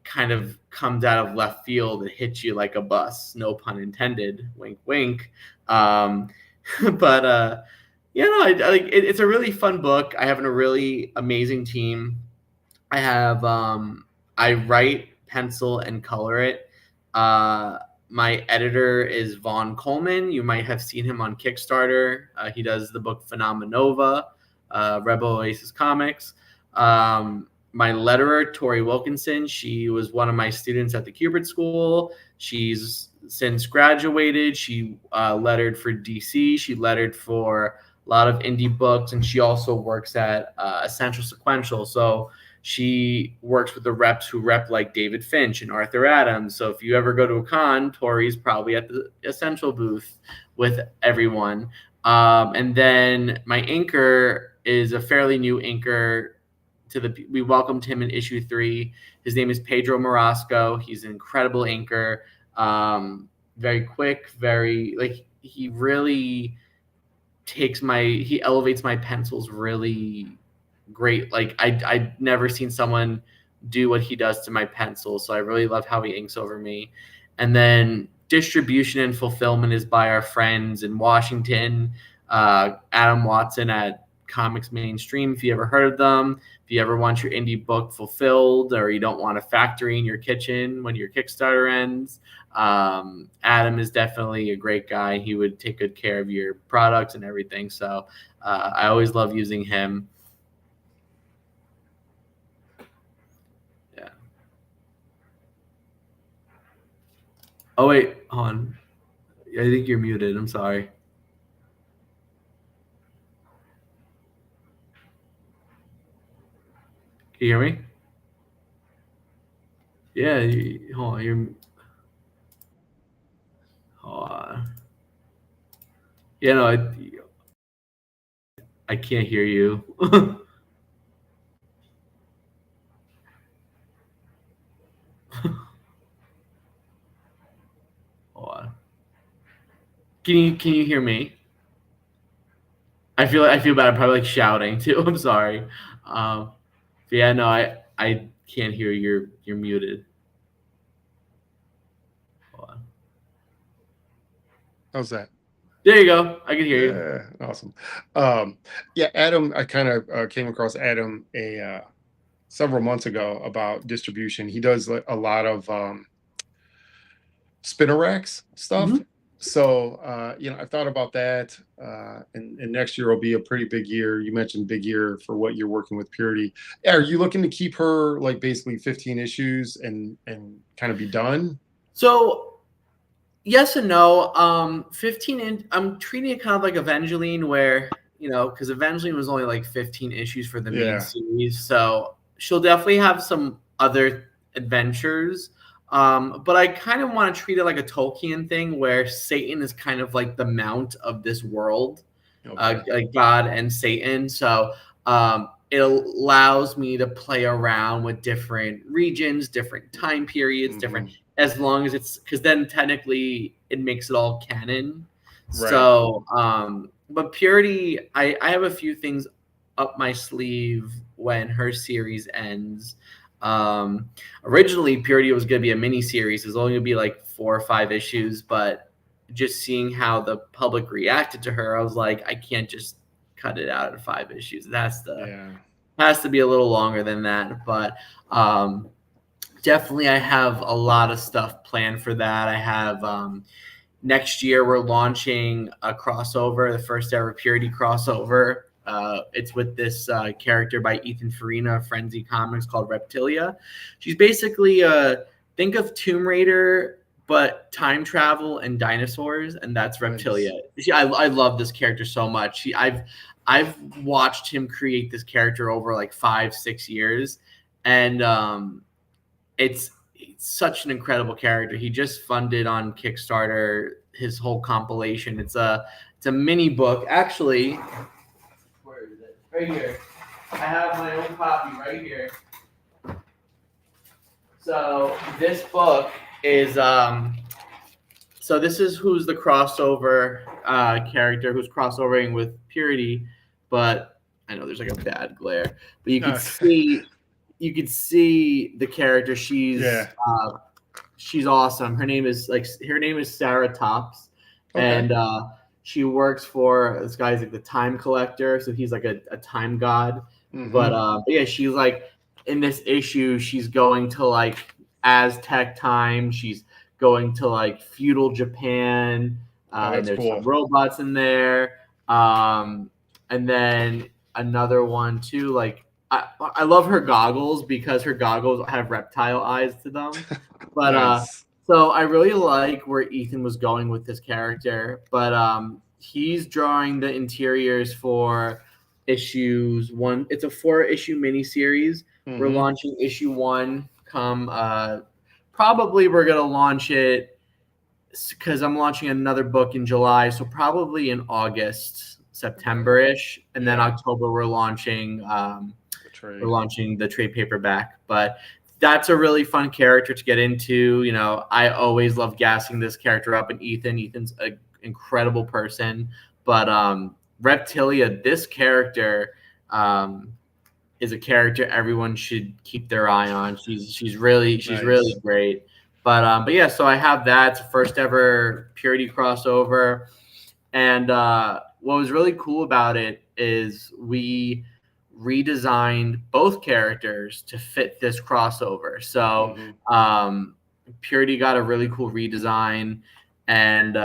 kind of comes out of left field and hits you like a bus. No pun intended. Wink, wink. Um, but it's a really fun book. I have a really amazing team. I have I write, pencil, and color it. My editor is Vaughn Coleman. You might have seen him on Kickstarter. He does the book Phenomenova, Rebel Oasis Comics. My letterer, Tori Wilkinson, she was one of my students at the Kubert School. She's since graduated. She lettered for DC. She lettered for a lot of indie books, and she also works at Essential Sequential. So she works with the reps who rep like David Finch and Arthur Adams. So if you ever go to a con, Tori's probably at the Essential booth with everyone. And then my inker is a fairly new inker. We welcomed him in issue 3. His name is Pedro Morasco. He's an incredible inker. Very quick, he really he elevates my pencils really great. Like I'd never seen someone do what he does to my pencil. So I really love how he inks over me. And then distribution and fulfillment is by our friends in Washington, Adam Watson at Comics Mainstream, if you ever heard of them. If you ever want your indie book fulfilled or you don't want a factory in your kitchen when your Kickstarter ends, Adam is definitely a great guy. He would take good care of your products and everything. So I always love using him. Yeah. Oh, wait, hold on. I think you're muted. I'm sorry. Can you hear me? Yeah, hold on. Hold on. Yeah, no, I can't hear you. Hold on. Can you hear me? I feel bad. I'm probably like shouting too. I'm sorry. But yeah, no, I can't hear you. You're muted. Hold on. How's that? There you go. I can hear you. Yeah, awesome. Yeah, Adam, I kind of came across Adam several months ago about distribution. He does a lot of spinner racks stuff. Mm-hmm. So I thought about that, and next year will be a pretty big year. You mentioned big year for what you're working with Purity. Are you looking to keep her like basically 15 issues and kind of be done? So yes and no. 15 I'm treating it kind of like Evangeline, where because Evangeline was only like 15 issues for the main series, so she'll definitely have some other adventures. But I kind of want to treat it like a Tolkien thing, where Satan is kind of like the mount of this world, like God and Satan. So it allows me to play around with different regions, different time periods, different, as long as it's, because then technically it makes it all canon. Right. So, but Purity, I have a few things up my sleeve when her series ends. Originally Purity was going to be a mini series. It was only going to be like 4 or 5 issues, but just seeing how the public reacted to her, I was like, I can't just cut it out at 5 issues. It has to be a little longer than that. But definitely I have a lot of stuff planned for that. I have next year we're launching a crossover, the first ever Purity crossover. It's with this character by Ethan Farina of Frenzy Comics called Reptilia. She's basically think of Tomb Raider, but time travel and dinosaurs, and that's Reptilia. Nice. I love this character so much. I've watched him create this character over like 5 6 years, and it's such an incredible character. He just funded on Kickstarter his whole compilation. It's a mini book actually. Where is it? Right here. I have my own copy right here. So this book is so this is who's the crossover character who's crossovering with Purity, but I know there's like a bad glare, but you could see the character. Yeah. She's awesome. Her name is Sarah Tops, Okay. and she works for this guy's like the time collector, so he's like a time god. Mm-hmm. But yeah, she's like in this issue, she's going to like Aztec time. She's going to like feudal Japan, Oh, and that's there's some cool. robots in there. And then another one too. Like I love her goggles because her goggles have reptile eyes to them. But Nice. so I really like where Ethan was going with this character. But he's drawing the interiors for issues one. It's a 4 issue miniseries. We're Mm-hmm. launching issue one. Come probably we're gonna launch it because I'm launching another book in July, so probably in August, Okay. September ish, and then Yeah. October The we're trade. launching the trade paperback. But that's a really fun character to get into. You know, I always love gassing this character up, and Ethan's an incredible person. But Reptilia, this character is a character everyone should keep their eye on. She's really Nice. great. But yeah, so I have that. It's the first ever Purity crossover. And what was really cool about it is we redesigned both characters to fit this crossover. So Mm-hmm. Purity got a really cool redesign, and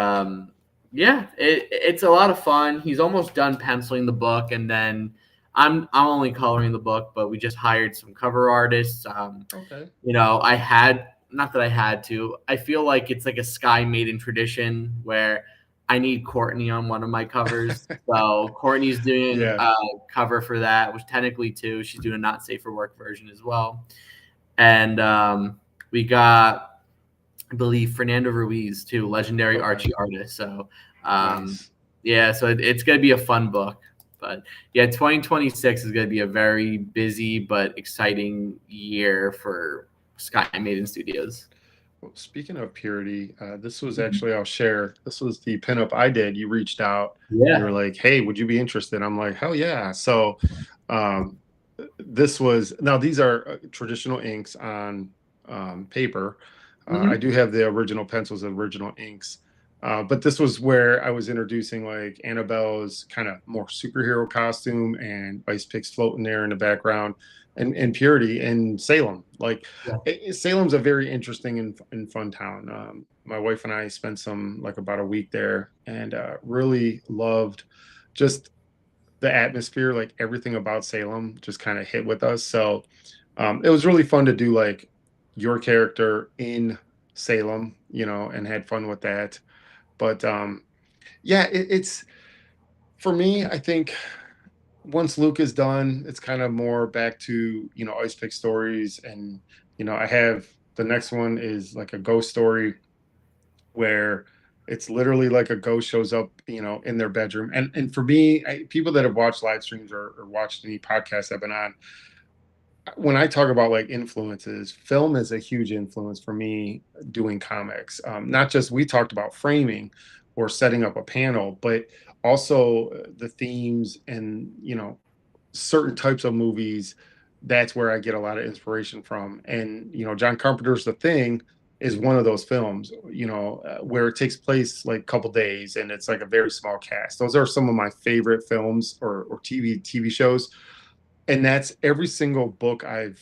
yeah, it's a lot of fun. He's almost done penciling the book, and then I'm only coloring the book, but we just hired some cover artists. Okay. You know, I had not that I had to. I feel like it's like a Sky Maiden tradition where I need Courtney on one of my covers. So Courtney's doing Yeah. a cover for that, which technically too, she's doing a not safe for work version as well. And we got, I believe, Fernando Ruiz too, legendary Okay. Archie artist. So um, Nice. yeah, so it's gonna be a fun book. But yeah, 2026 is going to be a very busy but exciting year for Sky Maiden Studios. Well, speaking of purity, this was actually, I'll share. This was the pinup I did. You reached out. You were Yeah. like, "Hey, would you be interested?" I'm like, "Hell yeah!" So, um, this was now these are traditional inks on paper. I Hmm. do have the original pencils and original inks, but this was where I was introducing like Annabelle's kind of more superhero costume and ice picks floating there in the background, and Purity in Salem. Like Yeah. Salem's a very interesting and fun town. My wife and I spent some like about a week there, and really loved just the atmosphere, like everything about Salem just kind of hit with us. So it was really fun to do like your character in Salem, and had fun with that. But yeah, it's for me, I think once Luke is done, it's kind of more back to, Ice Pick stories. And, I have the next one is like a ghost story where it's literally like a ghost shows up, in their bedroom. And for me, people that have watched live streams or watched any podcasts I've been on, when I talk about like influences, film is a huge influence for me doing comics. Not just we talked about framing or setting up a panel, but also the themes and certain types of movies. That's where I get a lot of inspiration from. And John Carpenter's The Thing is one of those films. Where it takes place like a couple days and it's like a very small cast. Those are some of my favorite films or TV shows, and that's every single book I've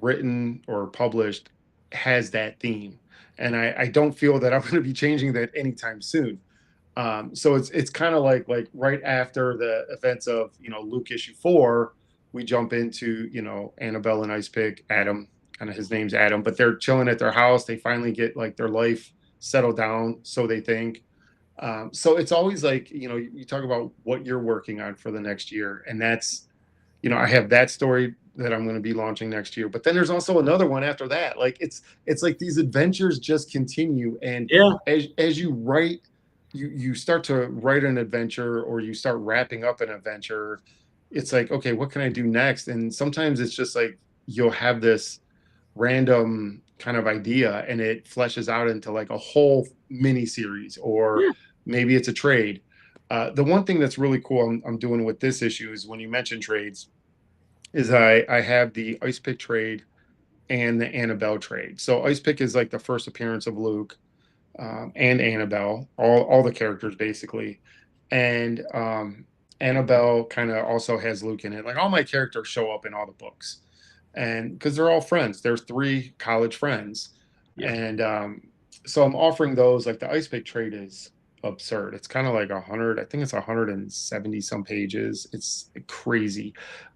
written or published has that theme. And I don't feel that I'm going to be changing that anytime soon. So it's kind of like right after the events of Luke issue 4, we jump into Annabelle and Ice Pick Adam, kind of his name's Adam, but they're chilling at their house. They finally get like their life settle down, so they think. So it's always like, you talk about what you're working on for the next year, and that's, I have that story that I'm going to be launching next year, but then there's also another one after that. Like it's like these adventures just continue, and Yeah. as you write, you start to write an adventure, or you start wrapping up an adventure. It's like, okay, what can I do next? And sometimes it's just like you'll have this random kind of idea, and it fleshes out into like a whole mini series, or Yeah. maybe it's a trade. The one thing that's really cool I'm doing with this issue is, when you mention trades, is I have the Ice Pick trade and the Annabelle trade. So Ice Pick is like the first appearance of Luke, and Annabelle, all the characters basically, and Annabelle kind of also has Luke in it. Like, all my characters show up in all the books, and because they're all friends, there's three college friends, Yeah. and so I'm offering those. Like, the Ice Pick trade is absurd. It's kind of like 100. I think it's 170 some pages. It's crazy.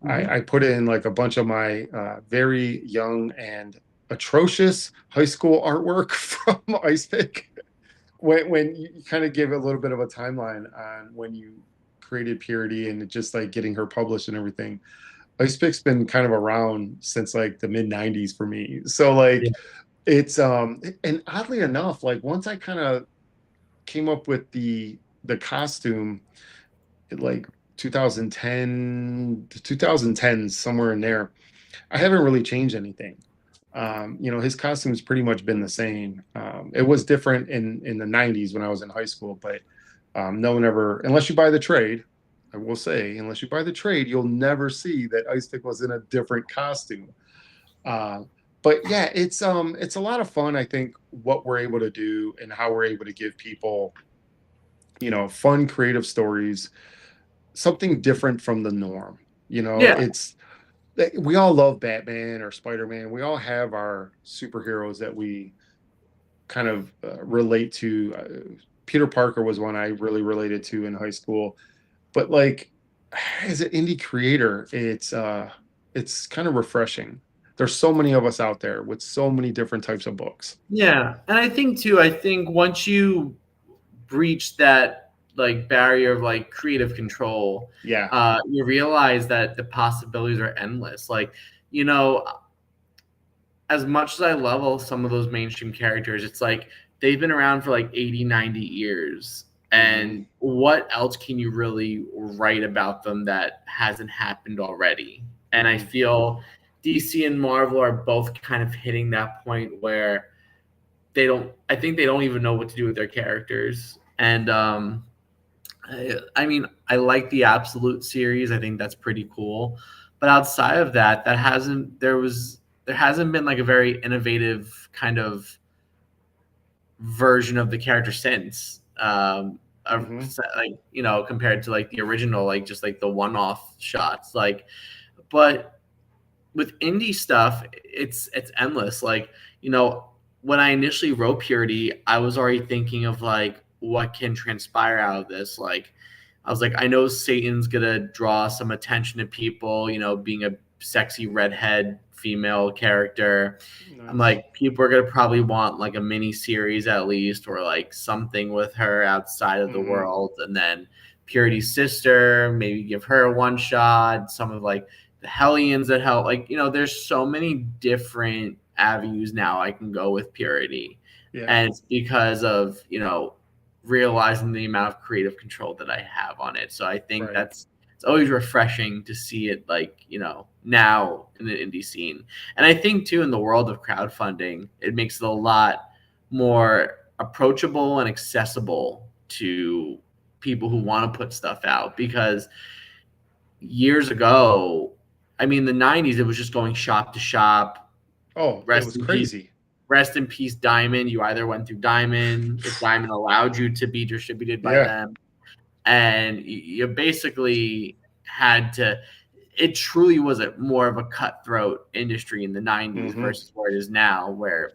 I Hmm. put in like a bunch of my very young and atrocious high school artwork from Ice Pick. When you kind of give a little bit of a timeline on when you created Purity, and just like getting her published and everything. Ice Pick's been kind of around since like the mid 90s for me. So Yeah. like it's and oddly enough, like once I kind of came up with the costume, like 2010 to 2010, somewhere in there, I haven't really changed anything. His costume's pretty much been the same. It was different in the 90s when I was in high school, but no one ever, unless you buy the trade, I will say, unless you buy the trade, you'll never see that Ice Pick was in a different costume. Uh, but yeah, it's a lot of fun. I think what we're able to do, and how we're able to give people, fun, creative stories, something different from the norm. Yeah. It's we all love Batman or Spider-Man. We all have our superheroes that we kind of relate to. Peter Parker was one I really related to in high school. But like, as an indie creator, it's kind of refreshing. There's so many of us out there with so many different types of books. Yeah. And I think too, I think once you breach that like barrier of like creative control, Yeah. you realize that the possibilities are endless. Like, you know, as much as I love some of those mainstream characters, it's like they've been around for like 80, 90 years. Hmm. And what else can you really write about them that hasn't happened already? And I Hmm. feel DC and Marvel are both kind of hitting that point where I think they don't even know what to do with their characters. And I mean, I like the Absolute series. I think that's pretty cool. But outside of that, there hasn't been like a very innovative kind of version of the character since. Hmm. Like compared to like the original, like just like the one-off shots. Like, but with indie stuff, it's endless. Like, when I initially wrote Purity, I was already thinking of like what can transpire out of this. Like, I was like, I know Satan's gonna draw some attention to people, being a sexy redhead female character. I'm Nice. like, people are gonna probably want like a mini series at least, or like something with her outside of the Hmm. world, and then Purity's sister, maybe give her a one shot. Some of like the Hellions that help. Like, there's so many different avenues now I can go with Purity. Yeah. And it's because of, realizing the amount of creative control that I have on it. So I think Right. it's always refreshing to see it like, now in the indie scene. And I think too in the world of crowdfunding, it makes it a lot more approachable and accessible to people who want to put stuff out because years ago, I mean, the 90s, it was just going shop to shop. Oh, it Rest was in peace. crazy. Rest in peace, Diamond. You either went through Diamond if Diamond allowed you to be distributed by Yeah. them, and you basically had to. It truly was a more of a cutthroat industry in the 90s Hmm. versus where it is now, where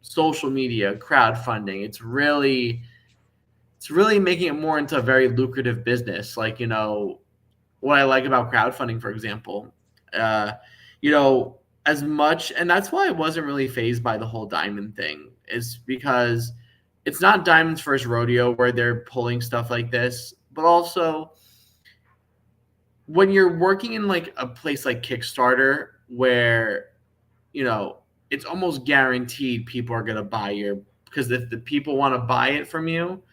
social media, crowdfunding, it's really making it more into a very lucrative business. Like, what I like about crowdfunding, for example, uh, you know, as much, and that's why I wasn't really phased by the whole diamond thing, is because it's not Diamond's first rodeo where they're pulling stuff like this, but also when you're working in like a place like Kickstarter where you know it's almost guaranteed people are going to buy your, because if the people want to buy it from you,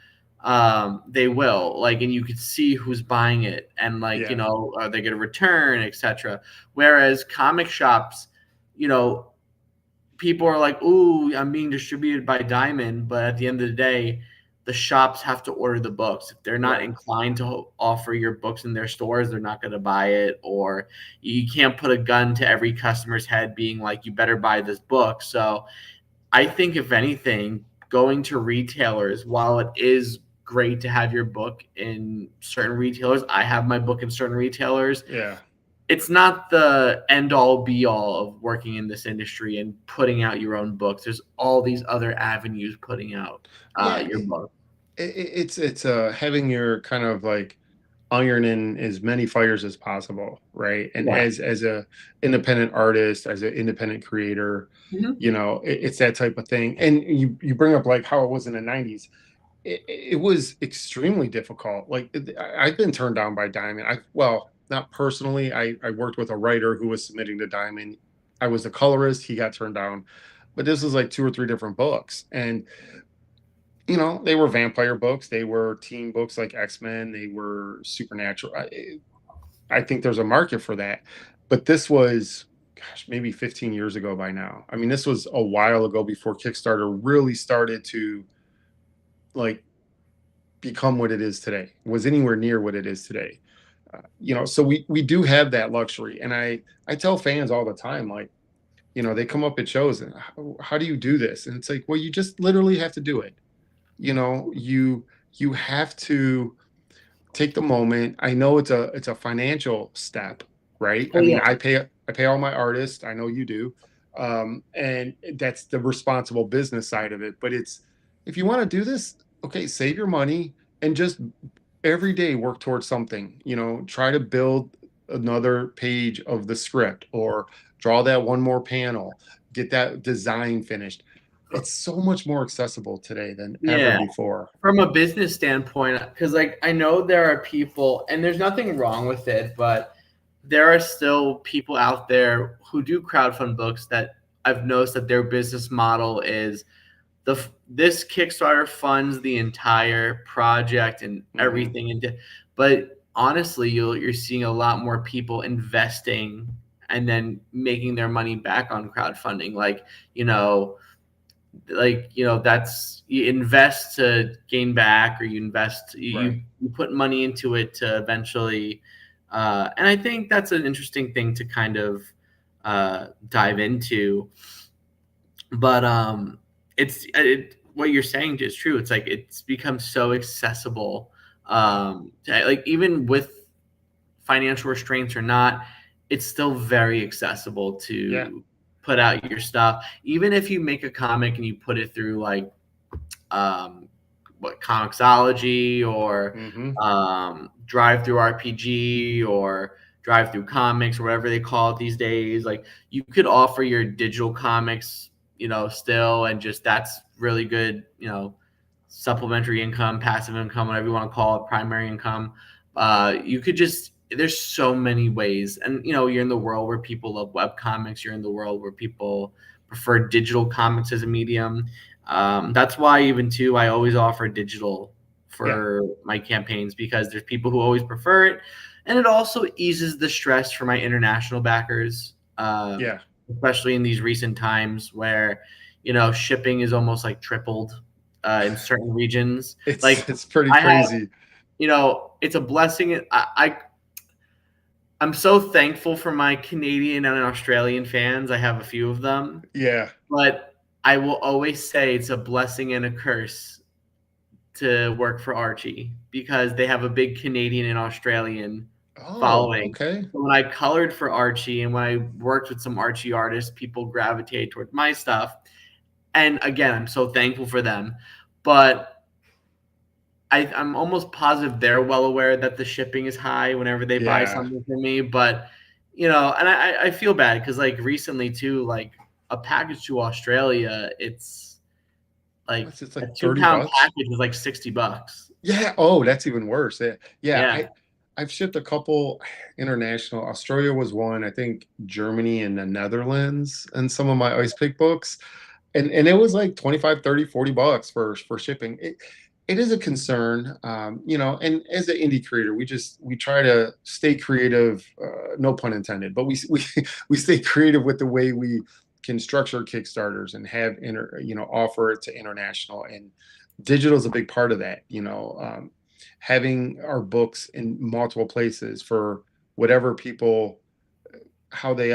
they will, like, and you could see who's buying it and like, Yeah, are they going to return, etc. Whereas comic shops, you know people are like, "Ooh, I'm being distributed by Diamond," but at the end of the day, the shops have to order the books. If they're not right. inclined to offer your books in their stores, they're not going to buy it. Or you can't put a gun to every customer's head, being like, "You better buy this book." So I think, if anything, going to retailers, while it is great to have your book in certain retailers, I have my book in certain retailers, Yeah. it's not the end all be all of working in this industry and putting out your own books. There's all these other avenues putting out Yeah, your book. it's having your kind of like iron in as many fires as possible, right? And Yeah. as a independent artist, as an independent creator, Mhm. it's that type of thing. And you bring up like how it was in the 90s. It was extremely difficult. Like I've been turned down by Diamond. Well, not personally. I worked with a writer who was submitting to Diamond. I was a colorist. He got turned down, but this was like two or three different books, and they were vampire books. They were teen books like X-Men. They were supernatural. I think there's a market for that. But this was, gosh, maybe 15 years ago by now. I mean, this was a while ago before Kickstarter really started to like become what it is today, was anywhere near what it is today. So we do have that luxury. And I tell fans all the time, like, they come up at shows and how do you do this? And it's like, well, you just literally have to do it. You have to take the moment. I know it's a financial step, right? I Oh mean, yeah. I pay all my artists. I know you do, and that's the responsible business side of it. But it's if you want to do this, okay, save your money and just every day work towards something. Try to build another page of the script or draw that one more panel, get that design finished. It's so much more accessible today than ever Yeah. before. From a business standpoint, because like I know there are people, and there's nothing wrong with it, but there are still people out there who do crowdfund books that I've noticed that their business model is this Kickstarter funds the entire project and Hmm. everything into, but honestly, you're seeing a lot more people investing and then making their money back on crowdfunding. You know, that's, you invest to gain back, or you invest, Right. you put money into it to eventually, and I think that's an interesting thing to kind of dive into. But what you're saying is true. It's like it's become so accessible, like even with financial restraints or not, it's still very accessible Yeah. to put out your stuff. Even if you make a comic and you put it through like um, what, Comixology, or Hmm. Drive Through RPG, or Drive Through Comics, or whatever they call it these days. Like, you could offer your digital comics, still, and just that's really good, supplementary income, passive income, whatever you want to call it, primary income. You could just, there's so many ways, and you're in the world where people love web comics. You're in the world where people prefer digital comics as a medium. That's why, even too, I always offer digital Yeah. for my campaigns, because there's people who always prefer it, and it also eases the stress for my international backers, Yeah. especially in these recent times where shipping is almost like tripled in certain regions. It's Like, it's pretty I have, crazy. it's a blessing. I'm so thankful for my Canadian and Australian fans. I have a few of them, Yeah. but I will always say it's a blessing and a curse to work for Archie, because they have a big Canadian and Australian Oh, following. okay. So when I colored for Archie and when I worked with some Archie artists, people gravitate towards my stuff. And again, I'm so thankful for them. But I'm almost positive they're well aware that the shipping is high whenever they buy Yeah. something from me. But and I feel bad because like recently too, like a package to Australia, it's Like What's it's a like 2 pound $30? package is like $60. Yeah. Oh, that's even worse. Yeah. Yeah. I've shipped a couple international. Australia was one. I think Germany and the Netherlands and some of my ice pick books. And it was like 25, 30, $40 for shipping. It is a concern, and as an indie creator, we try to stay creative, no pun intended, but we stay creative with the way we can structure Kickstarters and have offer it to international, and digital is a big part of that. Having our books in multiple places for whatever people, how they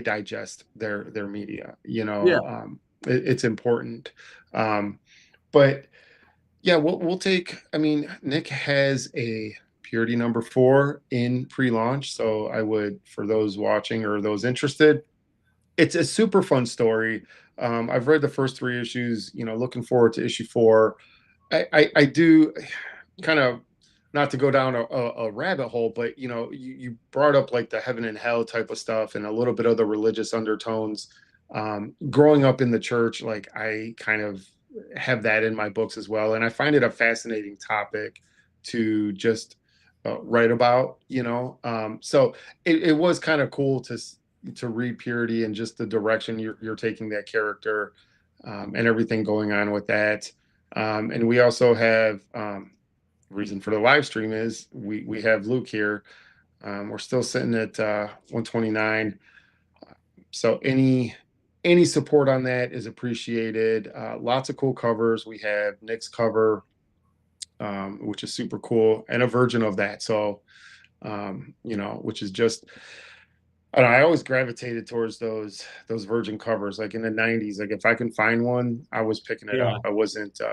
digest their media. Yeah. It's important. um but yeah, we'll take. I mean, Nick has a Purity #4 in pre-launch, so I would, for those watching or those interested, it's a super fun story. I've read the first 3 issues, looking forward to issue 4. I do kind of, not to go down a rabbit hole, but you brought up like the heaven and hell type of stuff and a little bit of the religious undertones. Growing up in the church, like I kind of have that in my books as well, and I find it a fascinating topic to just write about. So it was kind of cool to read Purity and just the direction you're taking that character, and everything going on with that. And we also have, reason for the live stream is we have Luke here. We're still sitting at 129. So any support on that is appreciated. Lots of cool covers. We have Nick's cover, which is super cool, and a version of that. So which is just, I don't know, I always gravitated towards those virgin covers, like in the '90s. Like if I can find one, I was picking it Yeah. up. I wasn't. It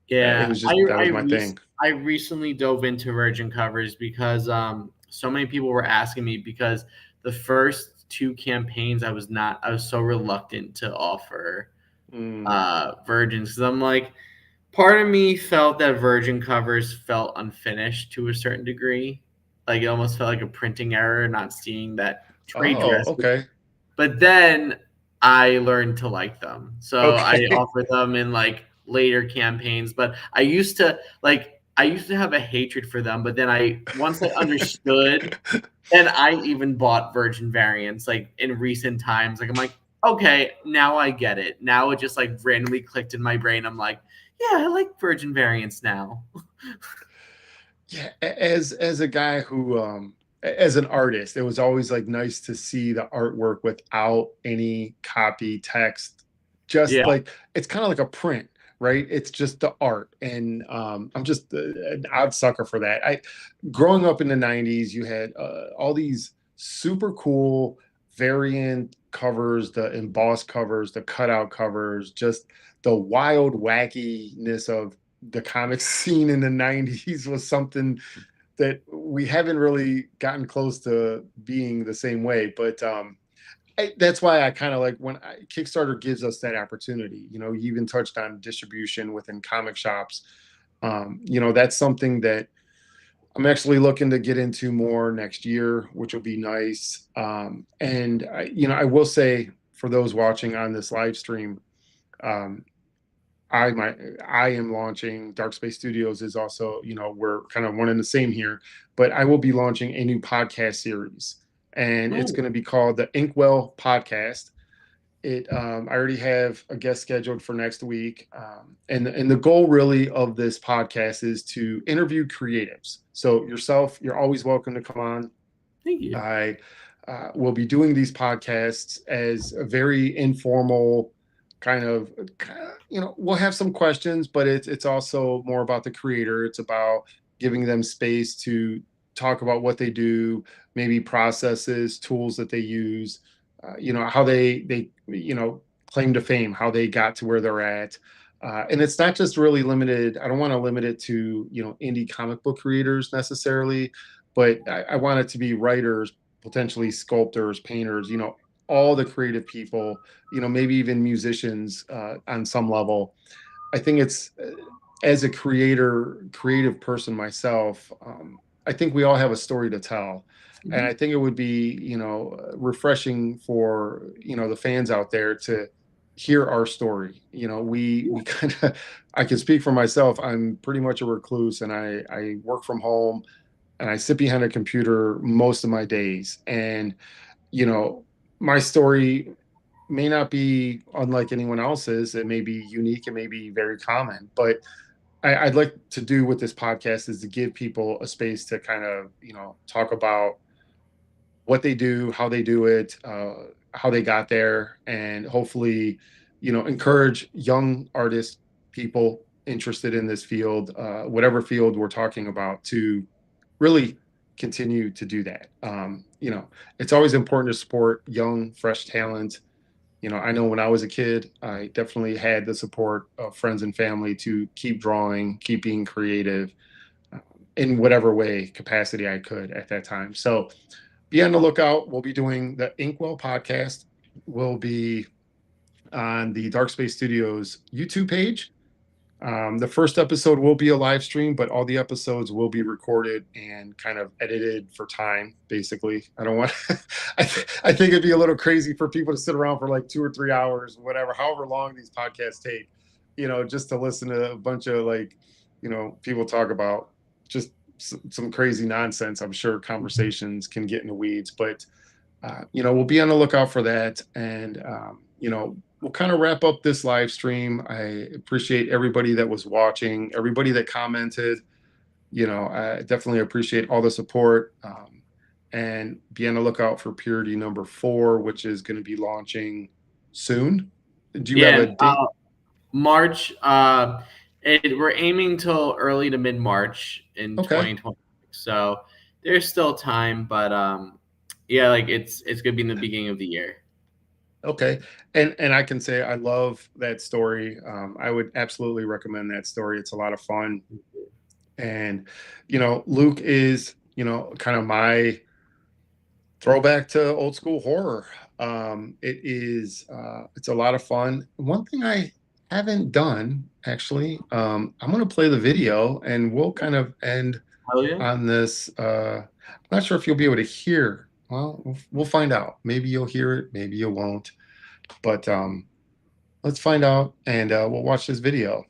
Yeah. was just, that was my thing. I recently dove into virgin covers because so many people were asking me because the first two campaigns I was so reluctant to offer Mm. virgins because I'm like, part of me felt that virgin covers felt unfinished to a certain degree. Like it almost felt like a printing error not seeing that trade Oh, dress. okay. But then I learned to like them. So I Okay. offer them in like later campaigns. But I used to have a hatred for them, but then I once I understood, and I even bought virgin variants like in recent times. Like I'm like, okay, now I get it. Now it just like randomly clicked in my brain. I'm like, yeah, I like virgin variants now. Yeah, as a guy who, as an artist, it was always like nice to see the artwork without any copy text. Just Yeah. like, it's kind of like a print, right? It's just the art, and I'm just an odd sucker for that. I Growing up in the '90s, you had all these super cool variant covers, the embossed covers, the cutout covers, just the wild wackiness of the comic scene in the '90s was something that we haven't really gotten close to being the same way. But that's why I kind of like when Kickstarter gives us that opportunity. You even touched on distribution within comic shops. That's something that I'm actually looking to get into more next year, which will be nice. And I will say, for those watching on this live stream, um, I am launching. Dark Space Studios is also, we're kind of one and the same here, but I will be launching a new podcast series, and it's Oh, going to be called the Inkwell Podcast. I already have a guest scheduled for next week, and the goal really of this podcast is to interview creatives. So yourself, you're always welcome to come on. thank you. I will be doing these podcasts as a very informal we'll have some questions, but it's also more about the creator. It's about giving them space to talk about what they do, maybe processes, tools that they use, how they claim to fame, how they got to where they're at. And it's not just really limited. I don't want to limit it to indie comic book creators necessarily, but I want it to be writers, potentially sculptors, painters, all the creative people, maybe even musicians, on some level. I think it's, as a creative person myself, I think we all have a story to tell. And Mhm. I think it would be, refreshing for, the fans out there to hear our story. You know, we kind of, I can speak for myself. I'm pretty much a recluse, and I work from home, and I sit behind a computer most of my days. And you know, my story may not be unlike anyone else's. It may be unique. It may be very common, but I'd like to do with this podcast is to give people a space to kind of, talk about what they do, how they do it, how they got there, and hopefully, encourage young artists, people interested in this field, whatever field we're talking about, to really continue to do that. It's always important to support young, fresh talent. I know when I was a kid, I definitely had the support of friends and family to keep drawing, keep being creative, um, in whatever way capacity I could at that time. So be on the lookout. We'll be doing the Inkwell podcast. We'll be on the Dark Space Studios YouTube page. The first episode will be a live stream, but all the episodes will be recorded and kind of edited for time. Basically, I don't want. I think it'd be a little crazy for people to sit around for like 2 or 3 hours, whatever, however long these podcasts take. Just to listen to a bunch of like, people talk about just some crazy nonsense. I'm sure conversations can get in the weeds, but we'll be on the lookout for that. And, we'll kind of wrap up this live stream. I appreciate everybody that was watching, everybody that commented. I definitely appreciate all the support. And be on the lookout for Purity number 4, which is going to be launching soon. Do you have a Yeah, date? March. We're aiming till early to mid March in Okay. 2020. So there's still time, but yeah, like it's gonna be in the beginning of the year. Okay. And I can say I love that story. I would absolutely recommend that story. It's a lot of fun. And, Luke is, kind of my throwback to old school horror. It's a lot of fun. One thing I haven't done actually, I'm going to play the video and we'll kind of end Hell yeah. on this. I'm not sure if you'll be able to hear. Well, we'll find out. Maybe you'll hear it, maybe you won't. But let's find out, and we'll watch this video.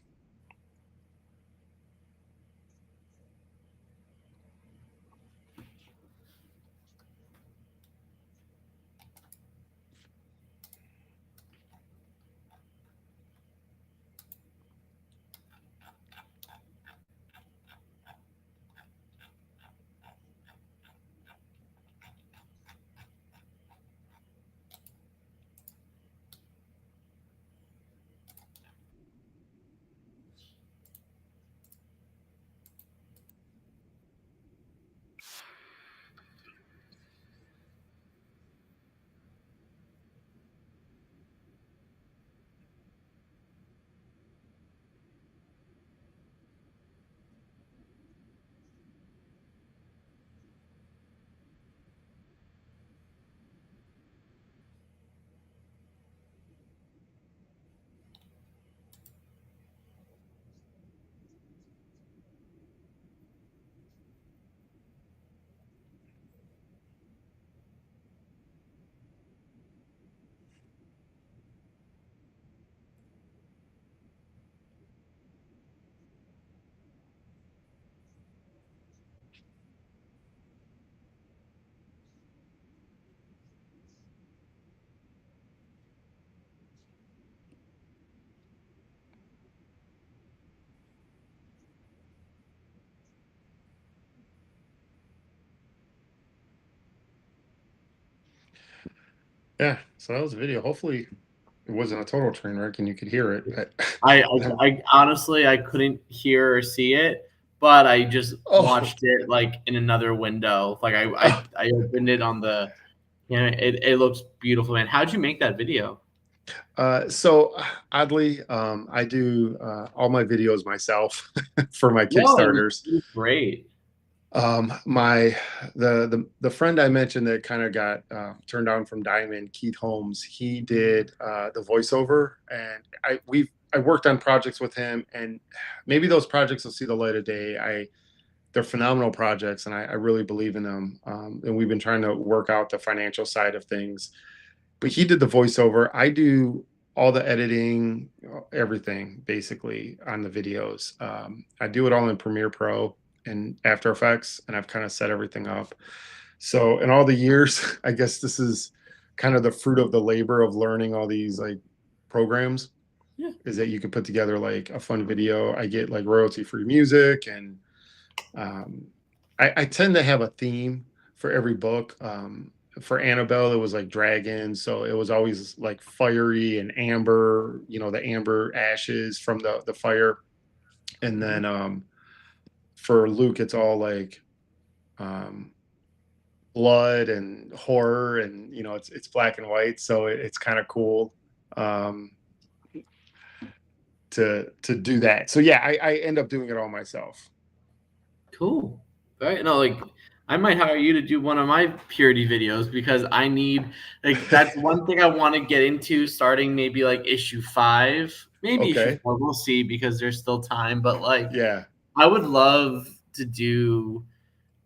Yeah, so that was a video. Hopefully, it wasn't a total train wreck and you could hear it. I, I, I honestly I couldn't hear or see it, but I just Oh, watched it like in another window. Like oh, I opened it on the it looks beautiful, man. How'd you make that video? so oddly, I do all my videos myself for my No, Kickstarters. it was great. My the friend I mentioned that kind of got turned down from Diamond, Keith Holmes. He did the voiceover, and I worked on projects with him, and maybe those projects will see the light of day. They're phenomenal projects, and I really believe in them. And we've been trying to work out the financial side of things. But he did the voiceover. I do. all the editing, everything basically on the videos. I do it all in Premiere Pro and After Effects, and I've kind of set everything up. So in all the years, I guess this is kind of the fruit of the labor of learning all these like programs, Yeah. is that you can put together like a fun video. I get like royalty free music, and um, I tend to have a theme for every book. For Annabelle, it was like dragons, so it was always like fiery and amber, the amber ashes from the fire. And Mhm. then for Luke, it's all like um, blood and horror, and it's black and white, so it's kind of cool um, to do that. So yeah, I end up doing it all myself. Cool. Right? No, like I might hire you to do one of my purity videos because I need like that's one thing I want to get into starting maybe like issue 5, maybe issue Okay. 4. We'll see because there's still time, but like Yeah. I would love to do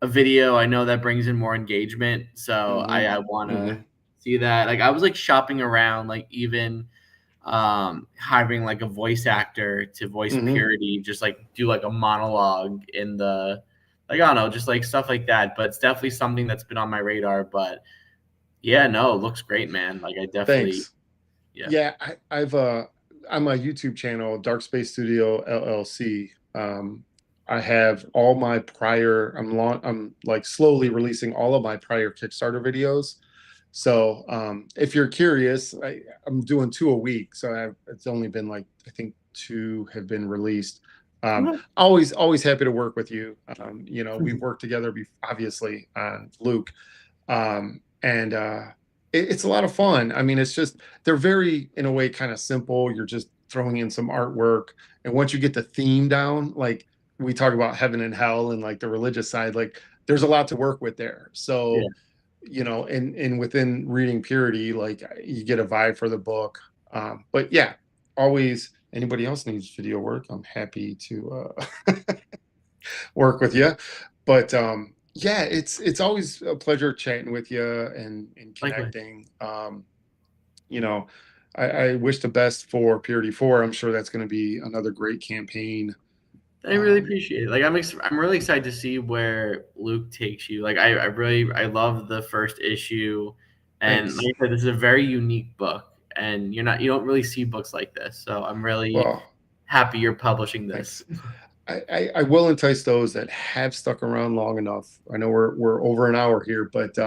a video. I know that brings in more engagement, so Hmm. I want to Hmm. see that. Like I was like shopping around, like even hiring like a voice actor to voice Hmm. purity, just like do like a monologue in the like I don't know, just like stuff like that. But it's definitely something that's been on my radar. But yeah, no, it looks great, man. Like I definitely, Thanks. yeah. Yeah, I've on my YouTube channel, Dark Space Studio LLC. I have all my prior. I'm like slowly releasing all of my prior Kickstarter videos. So if you're curious, I'm doing 2 a week. So it's only been like I think 2 have been released. Always happy to work with you. We've worked together, obviously, on Luke, and it's a lot of fun. I mean, it's just they're very, in a way, kind of simple. You're just throwing in some artwork, and once you get the theme down, like we talk about heaven and hell and like the religious side, like there's a lot to work with there. Yeah. So and within reading purity, like you get a vibe for the book. But yeah, always anybody else needs video work, I'm happy to work with you. But yeah, it's always a pleasure chatting with you and Likewise. connecting. You know, I wish the best for Purity 4. I'm sure that's going to be another great campaign. I really Um, appreciate it. Like I'm really excited to see where Luke takes you. Like I really I love the first issue, and like Thanks. I said, this is a very unique book, and you don't really see books like this. So I'm really Well, happy you're publishing this. thanks. I will entice those that have stuck around long enough. I know we're over an hour here, but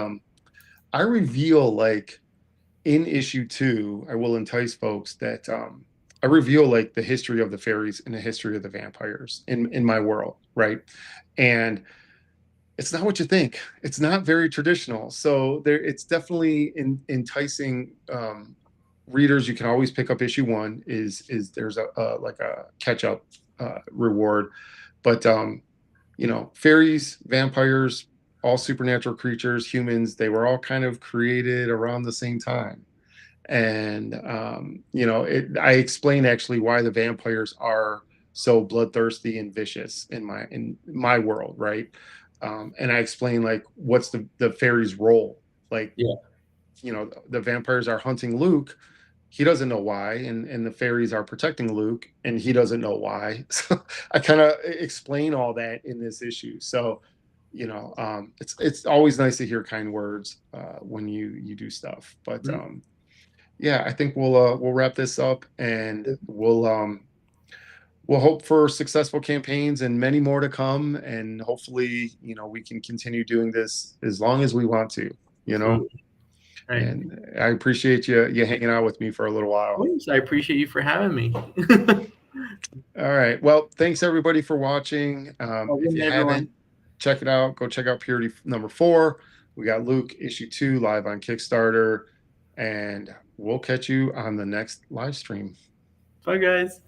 I reveal like in issue 2, I will entice folks that I reveal like the history of the fairies and the history of the vampires in my world, right? And it's not what you think. It's not very traditional. So it's definitely enticing readers. You can always pick up issue 1. Is there's a like a catch up reward, but fairies, vampires, all supernatural creatures, humans, they were all kind of created around the same time. And I explain actually why the vampires are so bloodthirsty and vicious in my world, right? And I explain like what's the fairies' role. Like, Yeah. the vampires are hunting Luke. He doesn't know why, and the fairies are protecting Luke, and he doesn't know why. So I kind of explain all that in this issue. So it's always nice to hear kind words when you do stuff. But Mhm. yeah, I think we'll wrap this up, and we'll hope for successful campaigns and many more to come, and hopefully we can continue doing this as long as we want to. you know Absolutely. Right. and I appreciate you hanging out with me for a little Of while. course. I appreciate you for having me. All right, well, thanks everybody for watching. If Welcome, you everyone. haven't, check it out. Go check out Purity number 4. We got Luke issue 2 live on Kickstarter, and we'll catch you on the next live stream. Bye, guys.